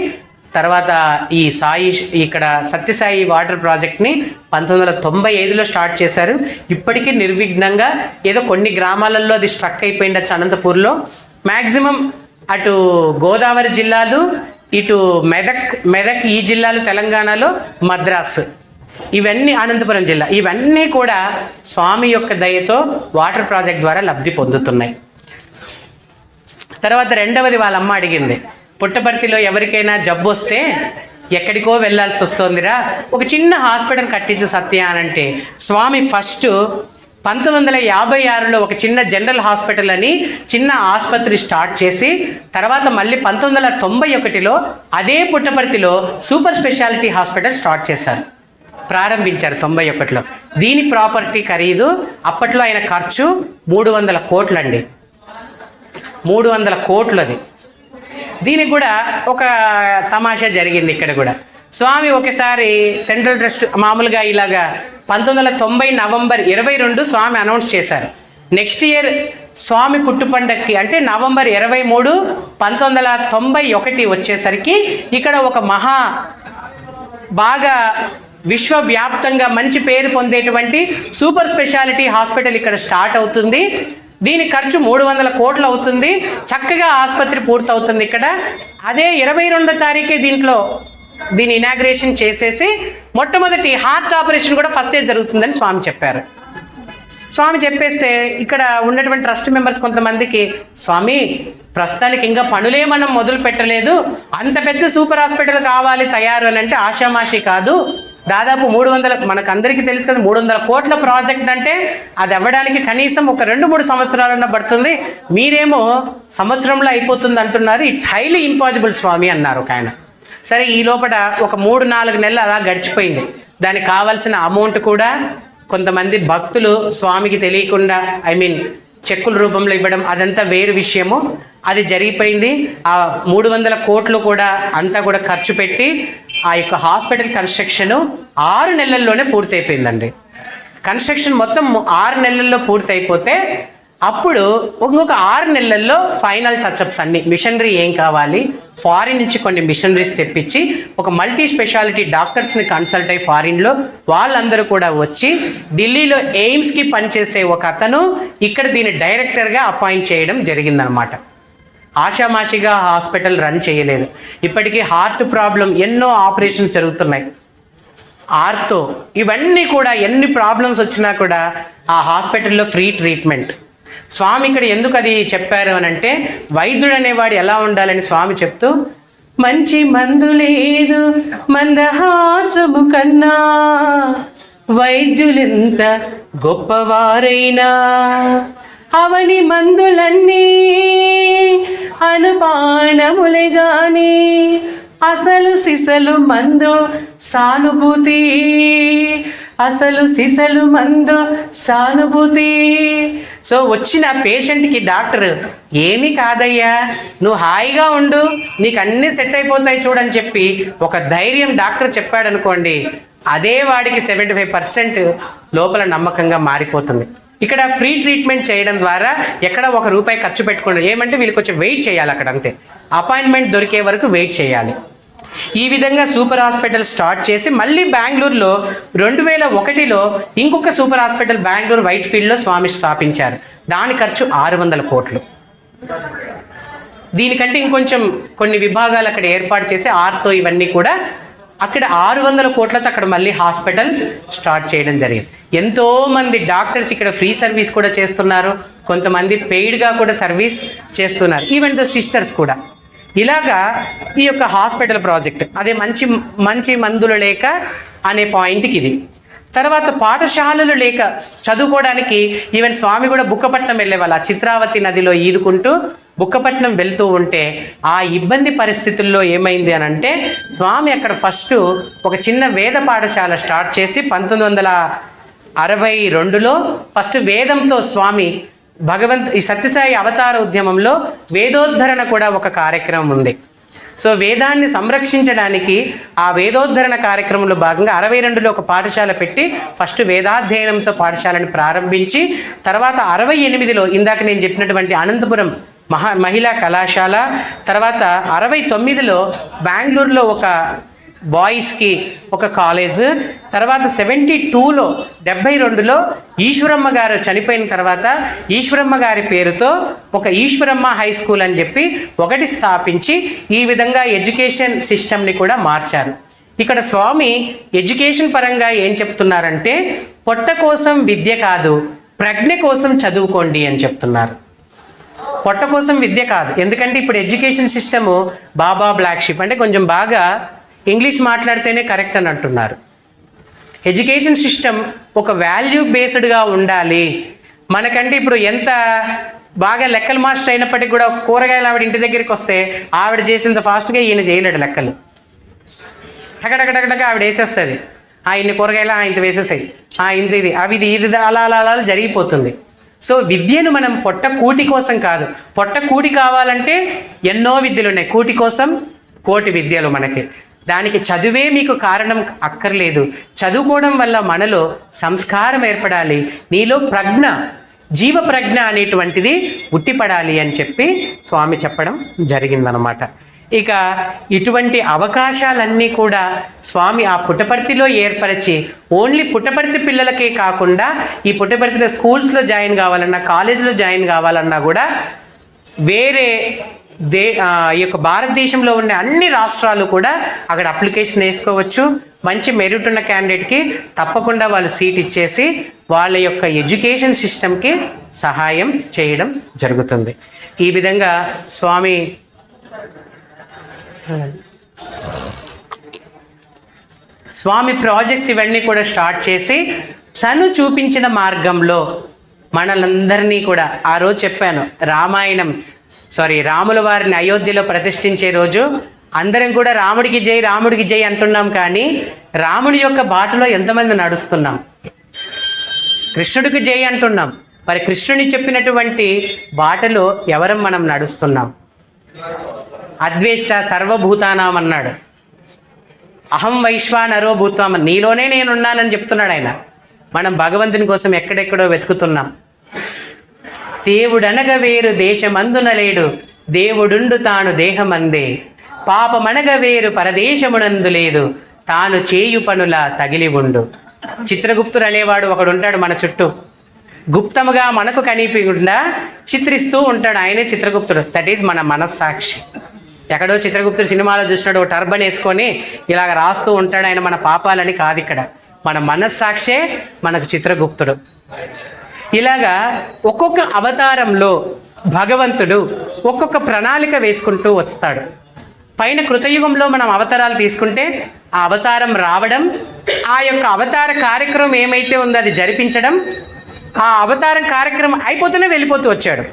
తర్వాత ఈ ఇక్కడ సత్యసాయి వాటర్ ప్రాజెక్ట్ని 1995లో స్టార్ట్ చేశారు. ఇప్పటికీ నిర్విఘ్నంగా, ఏదో కొన్ని గ్రామాలలో అది స్ట్రక్ అయిపోయిండొచ్చు అనంతపూర్లో, మ్యాక్సిమం అటు గోదావరి జిల్లాలు, ఇటు మెదక్ ఈ జిల్లాలు తెలంగాణలో, మద్రాసు ఇవన్నీ అనంతపురం జిల్లా, ఇవన్నీ కూడా స్వామి యొక్క దయతో వాటర్ ప్రాజెక్ట్ ద్వారా లబ్ధి పొందుతున్నాయి. తర్వాత రెండవది వాళ్ళ అమ్మ అడిగింది, పుట్టపర్తిలో ఎవరికైనా జబ్బు వస్తే ఎక్కడికో వెళ్ళాల్సి వస్తుందిరా, ఒక చిన్న హాస్పిటల్ కట్టించు సత్య అనంటే స్వామి ఫస్ట్ 1956లో ఒక చిన్న జనరల్ హాస్పిటల్ అని చిన్న ఆసుపత్రి స్టార్ట్ చేసి తర్వాత మళ్ళీ 1991లో అదే పుట్టపర్తిలో సూపర్ స్పెషాలిటీ హాస్పిటల్ స్టార్ట్ చేశారు, ప్రారంభించారు 91లో. దీని ప్రాపర్టీ ఖరీదు అప్పట్లో ఆయన ఖర్చు 300 కోట్లు అండి, 300 కోట్లు అది. దీనికి కూడా ఒక తమాషా జరిగింది ఇక్కడ కూడా. స్వామి ఒకసారి సెంట్రల్ ట్రస్ట్ మామూలుగా ఇలాగా 1990 నవంబర్ 22 స్వామి అనౌన్స్ చేశారు. నెక్స్ట్ ఇయర్ స్వామి పుట్టు పండక్కి అంటే నవంబర్ 23, 1991 వచ్చేసరికి ఇక్కడ ఒక బాగా విశ్వవ్యాప్తంగా మంచి పేరు పొందేటువంటి సూపర్ స్పెషాలిటీ హాస్పిటల్ ఇక్కడ స్టార్ట్ అవుతుంది. దీని ఖర్చు 300 కోట్లు అవుతుంది, చక్కగా ఆసుపత్రి పూర్తవుతుంది ఇక్కడ. అదే 22వ తారీఖే దీని ఇనాగ్రేషన్ చేసేసి మొట్టమొదటి హార్ట్ ఆపరేషన్ కూడా ఫస్ట్ డే జరుగుతుందని స్వామి చెప్పారు. స్వామి చెప్పేస్తే ఇక్కడ ఉన్నటువంటి ట్రస్ట్ మెంబర్స్ కొంతమందికి, స్వామి ప్రస్తుతానికి ఇంకా పనులే మనం మొదలు పెట్టలేదు, అంత పెద్ద సూపర్ హాస్పిటల్ కావాలి తయారు అని అంటే ఆషామాషి కాదు, దాదాపు 300, మనకు అందరికీ తెలుసు కదా 300 కోట్ల ప్రాజెక్ట్ అంటే అది అవ్వడానికి కనీసం ఒక 2-3 సంవత్సరాలన్నా పడుతుంది, మీరేమో సంవత్సరంలో అయిపోతుంది అంటున్నారు, ఇట్స్ హైలీ ఇంపాసిబుల్ స్వామి అన్నారు ఒక ఆయన. సరే ఈ లోపల ఒక 3-4 నెలలు అలా గడిచిపోయింది. దానికి కావాల్సిన అమౌంట్ కూడా కొంతమంది భక్తులు స్వామికి తెలియకుండా చెక్కుల రూపంలో ఇవ్వడం, అదంతా వేరు విషయము. అది జరిగిపోయింది. ఆ 300 కోట్లు కూడా అంతా కూడా ఖర్చు పెట్టి ఆ యొక్క హాస్పిటల్ కన్స్ట్రక్షన్ 6 నెలల్లోనే పూర్తయిపోయిందండి. కన్స్ట్రక్షన్ మొత్తం 6 నెలల్లో పూర్తయిపోతే అప్పుడు ఇంకొక 6 నెలల్లో ఫైనల్ టచ్అప్స్ అన్ని మిషనరీ ఏం కావాలి, ఫారిన్ నుంచి కొన్ని మిషనరీస్ తెప్పించి ఒక మల్టీ స్పెషాలిటీ డాక్టర్స్ని కన్సల్ట్ అయ్యి ఫారిన్లో వాళ్ళందరూ కూడా వచ్చి ఢిల్లీలో ఎయిమ్స్కి పనిచేసే ఒక అతను ఇక్కడ దీని డైరెక్టర్గా అపాయింట్ చేయడం జరిగిందనమాట. ఆషామాషిగా హాస్పిటల్ రన్ చేయలేదు. ఇప్పటికీ హార్ట్ ప్రాబ్లం ఎన్నో ఆపరేషన్స్ జరుగుతున్నాయి. ఆర్తో ఇవన్నీ కూడా ఎన్ని ప్రాబ్లమ్స్ వచ్చినా కూడా ఆ హాస్పిటల్లో ఫ్రీ ట్రీట్మెంట్. స్వామి ఇక్కడ ఎందుకు అది చెప్పారు అని అంటే, వైద్యుడు అనేవాడు ఎలా ఉండాలని స్వామి చెప్తూ, మంచి మందు లేదు మందహాసము కన్నా వైద్యులెంత గొప్పవారైనా అవని మందులన్నీ అనుపానములే గాని అసలు సిసలు మందు సానుభూతి, అసలు సిసలు మందు సానుభూతి. సో వచ్చిన పేషెంట్కి డాక్టర్ ఏమీ కాదయ్యా, నువ్వు హాయిగా ఉండు, నీకు అన్నీ సెట్ అయిపోతాయి చూడని చెప్పి ఒక ధైర్యం డాక్టర్ చెప్పాడు అనుకోండి, అదే వాడికి 75% లోపల నమ్మకంగా మారిపోతుంది. ఇక్కడ ఫ్రీ ట్రీట్మెంట్ చేయడం ద్వారా ఎక్కడ ₹1 ఖర్చు పెట్టుకోండి. ఏమంటే వీళ్ళు కొంచెం వెయిట్ చేయాలి అక్కడ, అంతే. అపాయింట్మెంట్ దొరికే వరకు వెయిట్ చేయాలి. ఈ విధంగా సూపర్ హాస్పిటల్ స్టార్ట్ చేసి మళ్ళీ బెంగళూరులో 2001లో ఇంకొక సూపర్ హాస్పిటల్ బెంగళూరు వైట్ ఫీల్డ్లో స్వామి స్థాపించారు. దాని ఖర్చు 600 కోట్లు. దీనికంటే ఇంకొంచెం కొన్ని విభాగాలు అక్కడ ఏర్పాటు చేసి ఆర్తో ఇవన్నీ కూడా అక్కడ 600 కోట్లతో అక్కడ మళ్ళీ హాస్పిటల్ స్టార్ట్ చేయడం జరిగింది. ఎంతోమంది డాక్టర్స్ ఇక్కడ ఫ్రీ సర్వీస్ కూడా చేస్తున్నారు, కొంతమంది పెయిడ్గా కూడా సర్వీస్ చేస్తున్నారు, ఈవెన్ దో సిస్టర్స్ కూడా. ఇలాగా ఈ యొక్క హాస్పిటల్ ప్రాజెక్ట్ అదే మంచి మందులు లేక అనే పాయింట్కి ఇది. తర్వాత పాఠశాలలు లేక చదువుకోవడానికి ఈవెన్ స్వామి కూడా బుక్కపట్నం వెళ్ళేవాళ్ళు. ఆ చిత్రావతి నదిలో ఈదుకుంటూ బుక్కపట్నం వెళ్తూ ఉంటే ఆ ఇబ్బంది పరిస్థితుల్లో ఏమైంది అని అంటే, స్వామి అక్కడ ఫస్ట్ ఒక చిన్న వేద పాఠశాల స్టార్ట్ చేసి 1962లో ఫస్ట్ వేదంతో స్వామి ఈ సత్యసాయి అవతార ఉద్యమంలో వేదోద్ధరణ కూడా ఒక కార్యక్రమం ఉంది. సో వేదాన్ని సంరక్షించడానికి ఆ వేదోద్ధరణ కార్యక్రమంలో భాగంగా 62లో ఒక పాఠశాల పెట్టి ఫస్ట్ వేదాధ్యయనంతో పాఠశాలను ప్రారంభించి, తర్వాత 68లో ఇందాక నేను చెప్పినటువంటి అనంతపురం మహిళా కళాశాల, తర్వాత 69లో బెంగళూరులో ఒక బాయ్స్కి ఒక కాలేజ్, తర్వాత 72లో ఈశ్వరమ్మ గారు చనిపోయిన తర్వాత ఈశ్వరమ్మ గారి పేరుతో ఒక ఈశ్వరమ్మ హై స్కూల్ అని చెప్పి ఒకటి స్థాపించి ఈ విధంగా ఎడ్యుకేషన్ సిస్టమ్ని కూడా మార్చారు. ఇక్కడ స్వామి ఎడ్యుకేషన్ పరంగా ఏం చెప్తున్నారంటే, పొట్ట కోసం విద్య కాదు, ప్రజ్ఞ కోసం చదువుకోండి అని చెప్తున్నారు. పొట్ట కోసం విద్య కాదు, ఎందుకంటే ఇప్పుడు ఎడ్యుకేషన్ సిస్టము బాబా బ్లాక్ షిప్ అంటే కొంచెం బాగా ఇంగ్లీష్ మాట్లాడితేనే కరెక్ట్ అని అంటున్నారు. ఎడ్యుకేషన్ సిస్టమ్ ఒక వాల్యూ బేస్డ్గా ఉండాలి. మనకంటే ఇప్పుడు ఎంత బాగా లెక్కల మాస్టర్ అయినప్పటికీ కూడా కూరగాయలు ఆవిడ ఇంటి దగ్గరికి వస్తే ఆవిడ చేసినంత ఫాస్ట్గా ఈయన చేయలేడు లెక్కలు. టకటకటకటక ఆవిడ వేసేస్తుంది, ఇన్ని కూరగాయలు ఇంత వేసేసాయి, ఇంత ఇది అవి ఇది అలా అలా అలా జరిగిపోతుంది. సో విద్యను మనం పొట్ట కూటి కోసం కాదు, పొట్ట కూటి కావాలంటే ఎన్నో విద్యలు ఉన్నాయి, కూటి కోసం కోటి విద్యలు మనకి. దానికి చదువే మీకు కారణం అక్కర్లేదు. చదువుకోవడం వల్ల మనలో సంస్కారం ఏర్పడాలి, నీలో ప్రజ్ఞ, జీవ ప్రజ్ఞ అనేటువంటిది ఉట్టిపడాలి అని చెప్పి స్వామి చెప్పడం జరిగిందనమాట. ఇక ఇటువంటి అవకాశాలన్నీ కూడా స్వామి ఆ పుట్టపర్తిలో ఏర్పరిచి ఓన్లీ పుట్టపర్తి పిల్లలకే కాకుండా ఈ పుట్టపర్తిలో స్కూల్స్లో జాయిన్ కావాలన్నా, కాలేజీలో జాయిన్ కావాలన్నా కూడా వేరే ఈ యొక్క భారతదేశంలో ఉన్న అన్ని రాష్ట్రాలు కూడా అక్కడ అప్లికేషన్ వేసుకోవచ్చు. మంచి మెరిట్ ఉన్న క్యాండిడేట్కి తప్పకుండా వాళ్ళు సీట్ ఇచ్చేసి వాళ్ళ యొక్క ఎడ్యుకేషన్ సిస్టమ్కి సహాయం చేయడం జరుగుతుంది. ఈ విధంగా స్వామి ప్రాజెక్ట్స్ ఇవన్నీ కూడా స్టార్ట్ చేసి తను చూపించిన మార్గంలో మనలందరినీ కూడా, ఆ రోజు చెప్పాను రాముల వారిని అయోధ్యలో ప్రతిష్ఠించే రోజు అందరం కూడా రాముడికి జై రాముడికి జై అంటున్నాం, కానీ రాముడి యొక్క బాటలో ఎంతమంది నడుస్తున్నాం? కృష్ణుడికి జై అంటున్నాం, మరి కృష్ణుని చెప్పినటువంటి బాటలో ఎవరం మనం నడుస్తున్నాం? అద్వేష్ట సర్వభూతానాం అన్నాడు. అహం వైశ్వానరో భూత్వామ, నీలోనే నేనున్నానని చెప్తున్నాడు ఆయన. మనం భగవంతుని కోసం ఎక్కడెక్కడో వెతుకుతున్నాం. దేవుడనగ వేరు దేశమందున లేడు, దేవుడుండు తాను దేహమందే, పాపమనగ వేరు పరదేశమునందు లేదు, తాను చేయు పనుల తగిలి ఉండు. చిత్రగుప్తుడు అనేవాడు ఒకడు ఉంటాడు మన చుట్టూ, గుప్తముగా మనకు కనిపించకుండా చిత్రిస్తూ ఉంటాడు, ఆయనే చిత్రగుప్తుడు. దట్ ఈజ్ మన మనస్సాక్షి. ఎక్కడో చిత్రగుప్తుడు సినిమాలో చూసినాడు, ఓ టర్బన్ వేసుకొని ఇలాగ రాస్తూ ఉంటాడు. ఆయన మన పాపాలని కాదు, ఇక్కడ మన మనస్సాక్షే మనకు చిత్రగుప్తుడు. ఇలాగా ఒక్కొక్క అవతారంలో భగవంతుడు ఒక్కొక్క ప్రణాళిక వేసుకుంటూ వస్తాడు. పైన కృతయుగంలో మనం అవతారాలు తీసుకుంటే ఆ అవతారం రావడం, ఆ యొక్క అవతార కార్యక్రమం ఏమైతే ఉందో అది జరిపించడం, ఆ అవతారం కార్యక్రమం అయిపోతూనే వెళ్ళిపోతూ వచ్చాడు.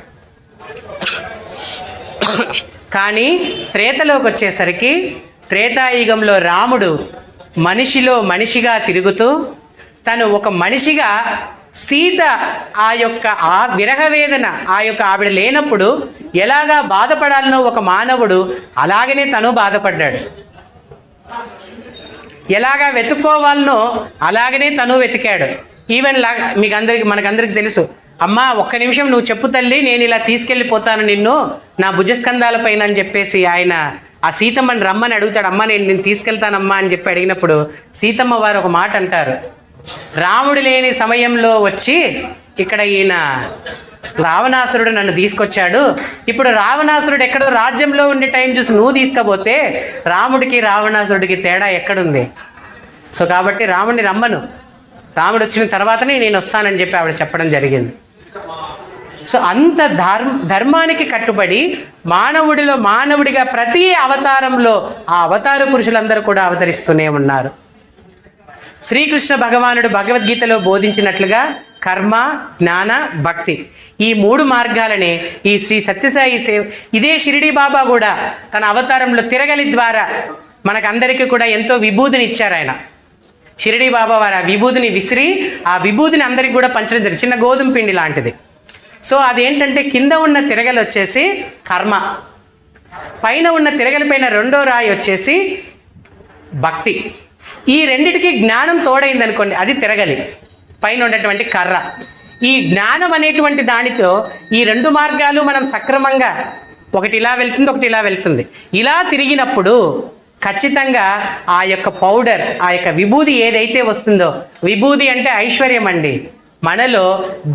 కానీ త్రేతలోకి వచ్చేసరికి త్రేతాయుగంలో రాముడు మనిషిలో మనిషిగా తిరుగుతూ తను ఒక మనిషిగా సీత ఆ విరహవేదన ఆవిడ లేనప్పుడు ఎలాగా బాధపడాలనో ఒక మానవుడు అలాగనే తను బాధపడ్డాడు. ఎలాగా వెతుక్కోవాలనో అలాగనే తను వెతికాడు. ఈవెన్ మనకందరికి తెలుసు, అమ్మా ఒక్క నిమిషం నువ్వు చెప్పు తల్లి, నేను ఇలా తీసుకెళ్ళిపోతాను నిన్ను నా భుజస్కంధాల పైన అని చెప్పేసి ఆయన ఆ సీతమ్మని రమ్మని అడుగుతాడు. అమ్మ నేను తీసుకెళ్తానమ్మా అని చెప్పి అడిగినప్పుడు సీతమ్మ వారు ఒక మాట అంటారు, రాముడు లేని సమయంలో వచ్చి ఇక్కడ ఈయన రావణాసురుడు నన్ను తీసుకొచ్చాడు, ఇప్పుడు రావణాసురుడు ఎక్కడో రాజ్యంలో ఉండే టైం చూసి నువ్వు తీసుకపోతే రాముడికి రావణాసురుడికి తేడా ఎక్కడుంది? సో కాబట్టి రాముడిని రమ్మను, రాముడు వచ్చిన తర్వాతనే నేను వస్తానని చెప్పి ఆవిడ చెప్పడం జరిగింది. సో అంత ధర్మానికి కట్టుబడి మానవుడిగా ప్రతి అవతారంలో ఆ అవతార పురుషులందరూ కూడా అవతరిస్తూనే ఉన్నారు. శ్రీకృష్ణ భగవానుడు భగవద్గీతలో బోధించినట్లుగా కర్మ, జ్ఞాన, భక్తి ఈ 3 మార్గాలనే ఈ శ్రీ సత్యసాయి ఇదే షిరిడి బాబా కూడా తన అవతారంలో తిరగలి ద్వారా మనకందరికీ కూడా ఎంతో విభూతిని ఇచ్చారు. ఆయన షిరిడి బాబా వారు ఆ విభూతిని విసిరి ఆ విభూతిని అందరికి కూడా పంచడం జరిగింది, చిన్న గోధుమ పిండి లాంటిది. సో అదేంటంటే కింద ఉన్న తిరగలి వచ్చేసి కర్మ, పైన ఉన్న తిరగలి పైన రెండో రాయి వచ్చేసి భక్తి. ఈ రెండిటికి జ్ఞానం తోడైంది అనుకోండి, అది తిరగలి, పైన ఉన్నటువంటి కర్ర. ఈ జ్ఞానం అనేటువంటి దానితో ఈ 2 మార్గాలు మనం సక్రమంగా, ఒకటి ఇలా వెళ్తుంది, ఒకటి ఇలా వెళ్తుంది, ఇలా తిరిగినప్పుడు ఖచ్చితంగా ఆ యొక్క పౌడర్, ఆ యొక్క విభూది ఏదైతే వస్తుందో, విభూది అంటే ఐశ్వర్యం అండి, మనలో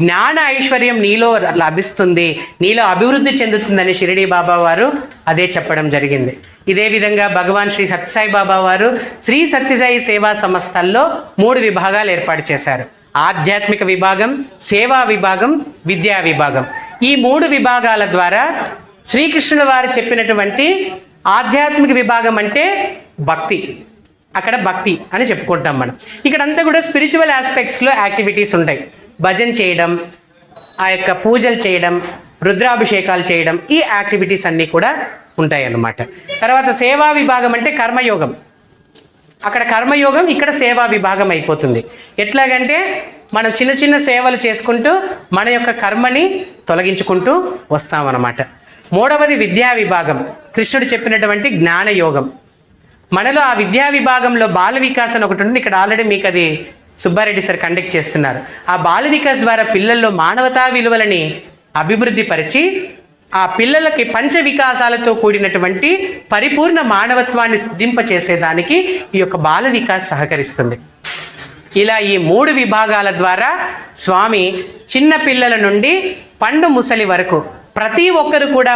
జ్ఞాన ఐశ్వర్యం నీలో లభిస్తుంది, నీలో అభివృద్ధి చెందుతుందని షిరిడి బాబా వారు అదే చెప్పడం జరిగింది. ఇదే విధంగా భగవాన్ శ్రీ సత్యసాయి బాబా వారు శ్రీ సత్యసాయి సేవా సంస్థల్లో 3 విభాగాలు ఏర్పాటు చేశారు. ఆధ్యాత్మిక విభాగం, సేవా విభాగం, విద్యా విభాగం. ఈ 3 విభాగాల ద్వారా శ్రీకృష్ణుల వారు చెప్పినటువంటి ఆధ్యాత్మిక విభాగం అంటే భక్తి, అక్కడ భక్తి అని చెప్పుకుంటాం మనం. ఇక్కడంతా కూడా స్పిరిచువల్ ఆస్పెక్ట్స్లో యాక్టివిటీస్ ఉంటాయి, భజన చేయడం, ఆ యొక్క పూజలు చేయడం, రుద్రాభిషేకాలు చేయడం, ఈ యాక్టివిటీస్ అన్నీ కూడా ఉంటాయి అన్నమాట. తర్వాత సేవా విభాగం అంటే కర్మయోగం, అక్కడ కర్మయోగం, ఇక్కడ సేవా విభాగం అయిపోతుంది. ఎట్లాగంటే మనం చిన్న చిన్న సేవలు చేసుకుంటూ మన యొక్క కర్మని తొలగించుకుంటూ వస్తామన్నమాట. 3వది విద్యా విభాగం, కృష్ణుడు చెప్పినటువంటి జ్ఞానయోగం. మనలో ఆ విద్యా విభాగంలో బాల వికాస్ అని ఒకటి ఉంది, ఇక్కడ ఆల్రెడీ మీకు అది సుబ్బారెడ్డి సార్ కండక్ట్ చేస్తున్నారు. ఆ బాల వికాస్ ద్వారా పిల్లల్లో మానవతా విలువలని అభివృద్ధి పరిచి ఆ పిల్లలకి పంచ వికాసాలతో కూడినటువంటి పరిపూర్ణ మానవత్వాన్ని సిద్ధింపచేసేదానికి ఈ యొక్క బాల వికాస్ సహకరిస్తుంది. ఇలా ఈ 3 విభాగాల ద్వారా స్వామి చిన్న పిల్లల నుండి పండు ముసలి వరకు ప్రతి ఒక్కరు కూడా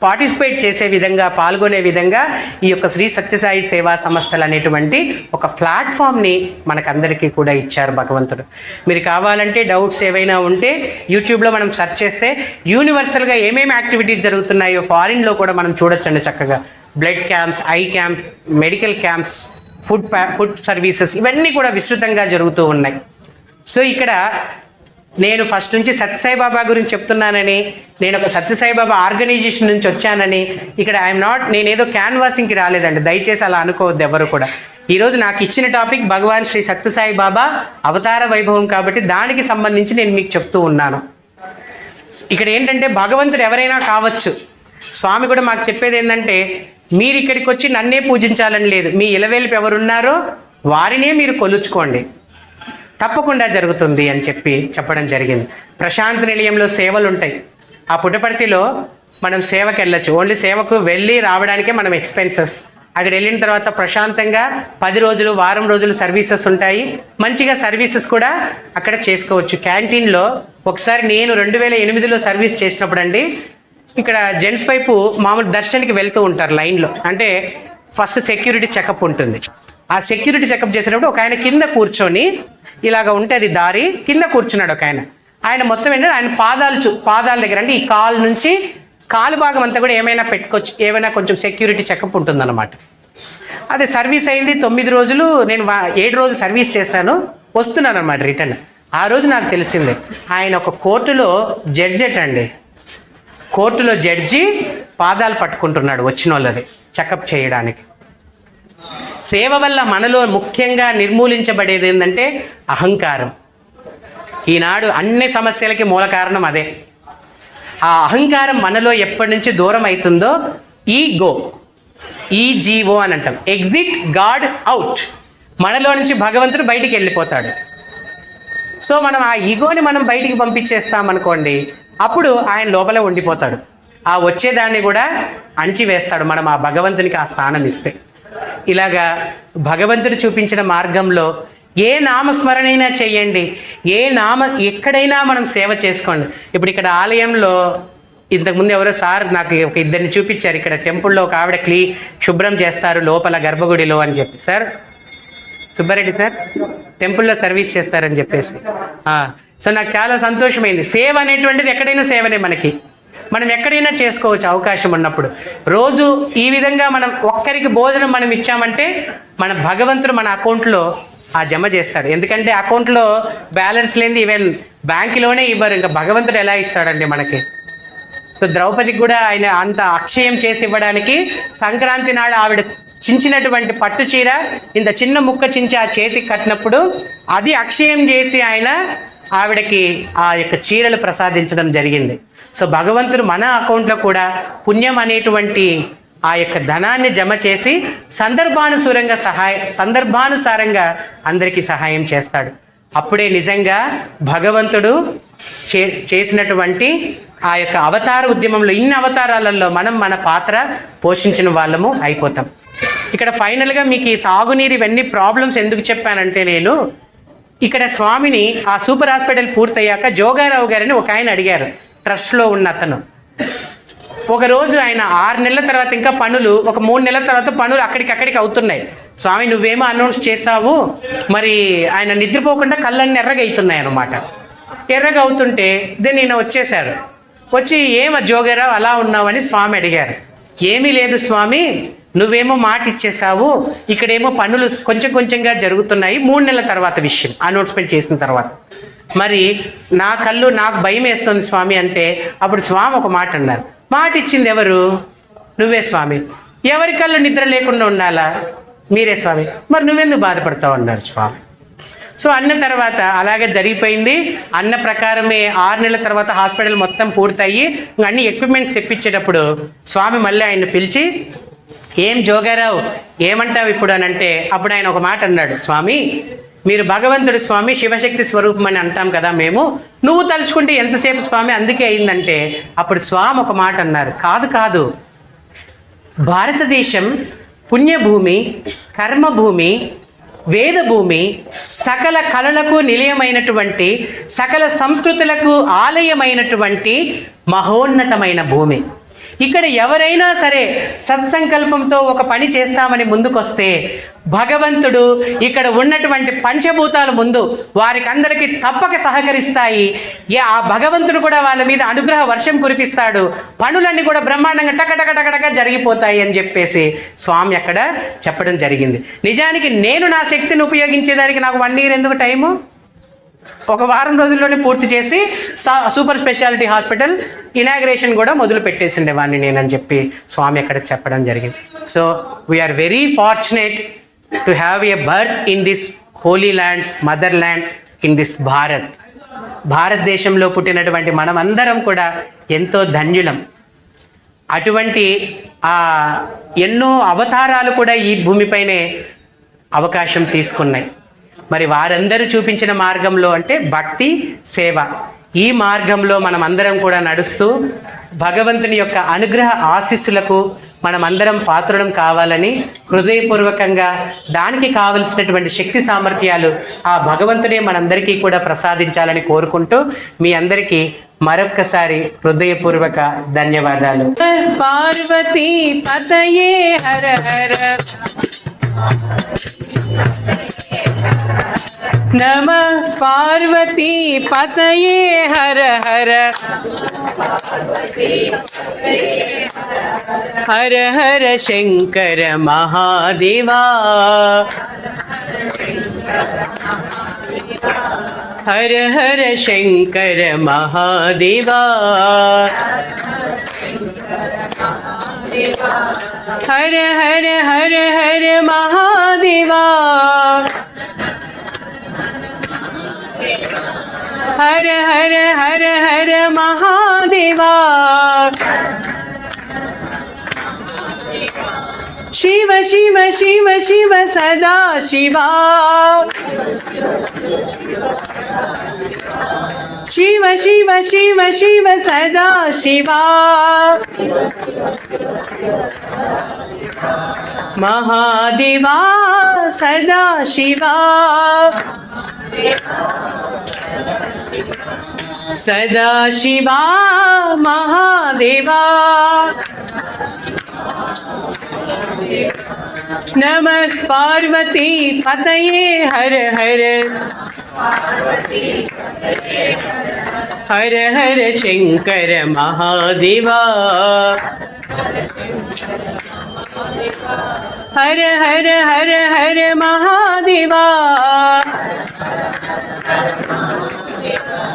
పార్టిసిపేట్ చేసే విధంగా, పాల్గొనే విధంగా ఈ యొక్క శ్రీ సత్యసాయి సేవా సంస్థలు అనేటువంటి ఒక ప్లాట్ఫామ్ని మనకందరికీ కూడా ఇచ్చారు భగవంతుడు. మీరు కావాలంటే డౌట్స్ ఏవైనా ఉంటే యూట్యూబ్లో మనం సెర్చ్ చేస్తే యూనివర్సల్గా ఏమేమి యాక్టివిటీస్ జరుగుతున్నాయో ఫారిన్లో కూడా మనం చూడొచ్చండి చక్కగా. Blood camps, I camp, medical camps, food services, ఇవన్నీ కూడా విస్తృతంగా జరుగుతూ ఉన్నాయి. సో ఇక్కడ నేను ఫస్ట్ నుంచి సత్యసాయిబాబా గురించి చెప్తున్నానని, నేను ఒక సత్యసాయిబాబా ఆర్గనైజేషన్ నుంచి వచ్చానని, ఇక్కడ ఐఎమ్ నాట్, నేనేదో క్యాన్వాసింగ్కి రాలేదండి, దయచేసి అలా అనుకోవద్దు ఎవరు కూడా. ఈరోజు నాకు ఇచ్చిన టాపిక్ భగవాన్ శ్రీ సత్యసాయిబాబా అవతార వైభవం కాబట్టి దానికి సంబంధించి నేను మీకు చెప్తూ ఉన్నాను. ఇక్కడ ఏంటంటే భగవంతుడు ఎవరైనా కావచ్చు. స్వామి కూడా మాకు చెప్పేది ఏంటంటే, మీరు ఇక్కడికి వచ్చి నన్నే పూజించాలని లేదు, మీ ఇలవేల్పు ఎవరున్నారో వారినే మీరు కొలుచుకోండి, తప్పకుండా జరుగుతుంది అని చెప్పడం జరిగింది. ప్రశాంతి నిలయంలో సేవలు ఉంటాయి. ఆ పుట్టపర్తిలో మనం సేవకి వెళ్ళచ్చు. ఓన్లీ సేవకు వెళ్ళి రావడానికే మనం ఎక్స్పెన్సెస్. అక్కడ వెళ్ళిన తర్వాత ప్రశాంతంగా 10 రోజులు, వారం రోజులు సర్వీసెస్ ఉంటాయి. మంచిగా సర్వీసెస్ కూడా అక్కడ చేసుకోవచ్చు. క్యాంటీన్లో ఒకసారి నేను 2008లో సర్వీస్ చేసినప్పుడు అండి, ఇక్కడ జెంట్స్ వైపు మామూలు దర్శనానికి వెళ్తూ ఉంటారు లైన్లో. అంటే ఫస్ట్ సెక్యూరిటీ చెకప్ ఉంటుంది. ఆ సెక్యూరిటీ చెకప్ చేసినప్పుడు ఒక ఆయన కింద కూర్చొని, ఇలాగ ఉంటుంది దారి, కింద కూర్చున్నాడు ఒక ఆయన. ఆయన మొత్తం ఏంటంటే ఆయన పాదాల దగ్గర, అంటే ఈ కాలు నుంచి కాలు భాగం అంతా కూడా ఏమైనా పెట్టుకోవచ్చు, ఏమైనా కొంచెం సెక్యూరిటీ చెకప్ ఉంటుందన్నమాట. అదే సర్వీస్ అయింది 9 రోజులు, నేను 7 రోజులు సర్వీస్ చేశాను, వస్తున్నాను అనమాట రిటర్న్. ఆ రోజు నాకు తెలిసిందే ఆయన ఒక కోర్టులో జడ్జెట్ అండి, కోర్టులో జడ్జి పాదాలు పట్టుకుంటున్నాడు వచ్చిన వాళ్ళది చెకప్ చేయడానికి. సేవ వల్ల మనలో ముఖ్యంగా నిర్మూలించబడేది ఏంటంటే అహంకారం. ఈనాడు అన్ని సమస్యలకి మూల కారణం అదే. ఆ అహంకారం మనలో ఎప్పటి నుంచి దూరం అవుతుందో, ఈజీఓ అని అంటాం, ఎగ్జిట్ గాడ్ అవుట్, మనలో నుంచి భగవంతుడు బయటికి వెళ్ళిపోతాడు. సో మనం ఆ ఈగోని మనం బయటికి పంపించేస్తామనుకోండి, అప్పుడు ఆయన లోపలే ఉండిపోతాడు. ఆ వచ్చేదాన్ని కూడా అణిచివేస్తాడు మనం ఆ భగవంతునికి ఆ స్థానం ఇస్తే. ఇలాగా భగవంతుడు చూపించిన మార్గంలో ఏ నామస్మరణైనా చేయండి, ఎక్కడైనా మనం సేవ చేసుకోండి. ఇప్పుడు ఇక్కడ ఆలయంలో ఇంతకుముందు ఎవరో సార్ నాకు ఒక ఇద్దరిని చూపించారు. ఇక్కడ టెంపుల్లో ఒక ఆవిడ శుభ్రం చేస్తారు లోపల గర్భగుడిలో అని చెప్పి. సార్ సుబ్బారెడ్డి సార్ టెంపుల్లో సర్వీస్ చేస్తారని చెప్పేసి. సో నాకు చాలా సంతోషమైంది. సేవ అనేటువంటిది ఎక్కడైనా సేవనే, మనం ఎక్కడైనా చేసుకోవచ్చు అవకాశం ఉన్నప్పుడు. రోజు ఈ విధంగా మనం ఒక్కరికి భోజనం మనం ఇచ్చామంటే మన భగవంతుడు మన అకౌంట్లో ఆ జమ చేస్తాడు. ఎందుకంటే అకౌంట్లో బ్యాలెన్స్ లేనిది ఈవెన్ బ్యాంకులోనే ఇవ్వరు, ఇంకా భగవంతుడు ఎలా ఇస్తాడండి మనకి. సో ద్రౌపదికి కూడా ఆయన అంత అక్షయం చేసి ఇవ్వడానికి సంక్రాంతి నాడు ఆవిడ చించినటువంటి పట్టు చీర ఇంత చిన్న ముక్క చించి ఆ చేతికి కట్టినప్పుడు అది అక్షయం చేసి ఆయన ఆవిడకి ఆ యొక్క చీరలు ప్రసాదించడం జరిగింది. సో భగవంతుడు మన అకౌంట్లో కూడా పుణ్యం అనేటువంటి ఆ యొక్క ధనాన్ని జమ చేసి సందర్భానుసారంగా అందరికీ సహాయం చేస్తాడు. అప్పుడే నిజంగా భగవంతుడు చేసినటువంటి ఆ యొక్క అవతార ఉద్యమంలో, ఇన్ని అవతారాలలో మనం మన పాత్ర పోషించిన వాళ్ళము అయిపోతాం. ఇక్కడ ఫైనల్గా మీకు ఈ తాగునీరు ఇవన్నీ ప్రాబ్లమ్స్ ఎందుకు చెప్పానంటే, నేను ఇక్కడ స్వామిని ఆ సూపర్ హాస్పిటల్ పూర్తయ్యాక జోగారావు గారిని ఒక ఆయన అడిగారు, ట్రస్ట్లో ఉన్న అతను. ఒకరోజు ఆయన 6 నెలల తర్వాత ఇంకా పనులు, ఒక 3 నెలల తర్వాత పనులు అక్కడికక్కడికి అవుతున్నాయి. స్వామి నువ్వేమో అనౌన్స్ చేసావు, మరి ఆయన నిద్రపోకుండా కళ్ళన్నీ ఎర్రగా అవుతున్నాయి అన్నమాట. ఎర్రగా అవుతుంటే నేను వచ్చేసారు. వచ్చి ఏమ జోగారావు అలా ఉన్నావని స్వామి అడిగారు. ఏమీ లేదు స్వామి, నువ్వేమో మాట ఇచ్చేసావు, ఇక్కడేమో పనులు కొంచెం కొంచెంగా జరుగుతున్నాయి, 3 నెలల తర్వాత విషయం అనౌన్స్మెంట్ చేసిన తర్వాత. మరి నా కళ్ళు నాకు భయం వేస్తుంది స్వామి అంటే, అప్పుడు స్వామి ఒక మాట అన్నారు. మాట ఇచ్చింది ఎవరు? నువ్వే స్వామి. ఎవరి కళ్ళు నిద్ర లేకుండా ఉండాలా? మీరే స్వామి. మరి నువ్వెందుకు బాధపడతావు అన్నారు స్వామి. సో అన్న తర్వాత అలాగే జరిగిపోయింది. అన్న ప్రకారమే 6 నెలల తర్వాత హాస్పిటల్ మొత్తం పూర్తయ్యి అన్ని ఎక్విప్మెంట్స్ తెప్పించేటప్పుడు స్వామి మళ్ళీ ఆయన్ని పిలిచి, ఏం జోగారావు ఏమంటావు ఇప్పుడు అని అంటే, అప్పుడు ఆయన ఒక మాట అన్నాడు, స్వామి మీరు భగవంతుడు స్వామి, శివశక్తి స్వరూపం అని అంటాం కదా మేము, నువ్వు తలుచుకుంటే ఎంతసేపు స్వామి, అందుకే అయిందంటే, అప్పుడు స్వామి ఒక మాట అన్నారు, కాదు భారతదేశం పుణ్యభూమి, కర్మభూమి, వేదభూమి, సకల కళలకు నిలయమైనటువంటి, సకల సంస్కృతులకు ఆలయమైనటువంటి మహోన్నతమైన భూమి. ఇక్కడ ఎవరైనా సరే సత్సంకల్పంతో ఒక పని చేస్తామని ముందుకొస్తే భగవంతుడు ఇక్కడ ఉన్నటువంటి పంచభూతాల ముందు వారికి అందరికీ తప్పక సహకరిస్తాయి. ఆ భగవంతుడు కూడా వాళ్ళ మీద అనుగ్రహ వర్షం కురిపిస్తాడు, పనులన్నీ కూడా బ్రహ్మాండంగా టకటకటకటక జరిగిపోతాయి అని చెప్పేసి స్వామి అక్కడ చెప్పడం జరిగింది. నిజానికి నేను నా శక్తిని ఉపయోగించేదానికి నాకు 1 year ఎందుకు టైము? ఒక వారం రోజుల్లోనే పూర్తి చేసి సూపర్ స్పెషాలిటీ హాస్పిటల్ ఇనాగ్రేషన్ కూడా మొదలు పెట్టేసిండేవాడిని నేనని చెప్పి స్వామి అక్కడ చెప్పడం జరిగింది. So we are very fortunate to have a birth in this holy land, mother land, in this భారతదేశంలో పుట్టినటువంటి మనమందరం కూడా ఎంతో ధన్యులం. అటువంటి ఎన్నో అవతారాలు కూడా ఈ భూమిపైనే అవకాశం తీసుకున్నాయి. మరి వారందరూ చూపించిన మార్గంలో అంటే భక్తి, సేవ, ఈ మార్గంలో మనమందరం కూడా నడుస్తూ భగవంతుని యొక్క అనుగ్రహ ఆశీస్సులకు మనమందరం పాత్రులం కావాలని హృదయపూర్వకంగా, దానికి కావలసినటువంటి శక్తి సామర్థ్యాలు ఆ భగవంతుడే మనందరికీ కూడా ప్రసాదించాలని కోరుకుంటూ మీ అందరికీ మరొక్కసారి హృదయపూర్వక ధన్యవాదాలు. పార్వతీ పతయే హర హర నమః పార్వతీ పతయే హర హర హర హర శంకర మహాదేవా హర హర శంకర మహాదేవా హర హర హర హర మహాదేవా హర హర హర హర మహాదేవా శివ శివ శివ శివ సదా శివా శివ శివ శివ శివ సదా శివా మహాదేవా సదా శివా సదా శివా మహాదేవా నమః పార్వతీ పతయే హర హర హర హర శంకర మహాదేవా హర హర హర హర మహాదేవా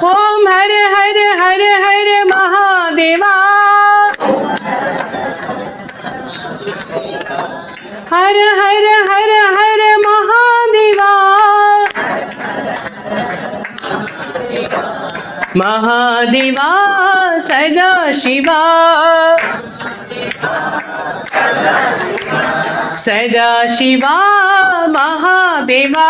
ఓం హర హర హర హర మహాదేవా హర హర హర హర మహాదేవా మహాదేవా సదా శివా సదా శివా మహాదేవా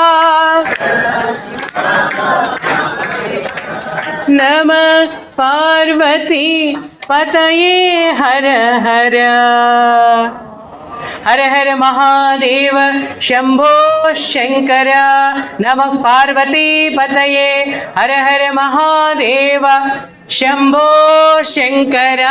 నమః పార్వతీ పతయే హర హర హర హర మహాదేవ శంభో శంకర నమః పార్వతీ పతయే హర హర మహాదేవ శంభో శంకర.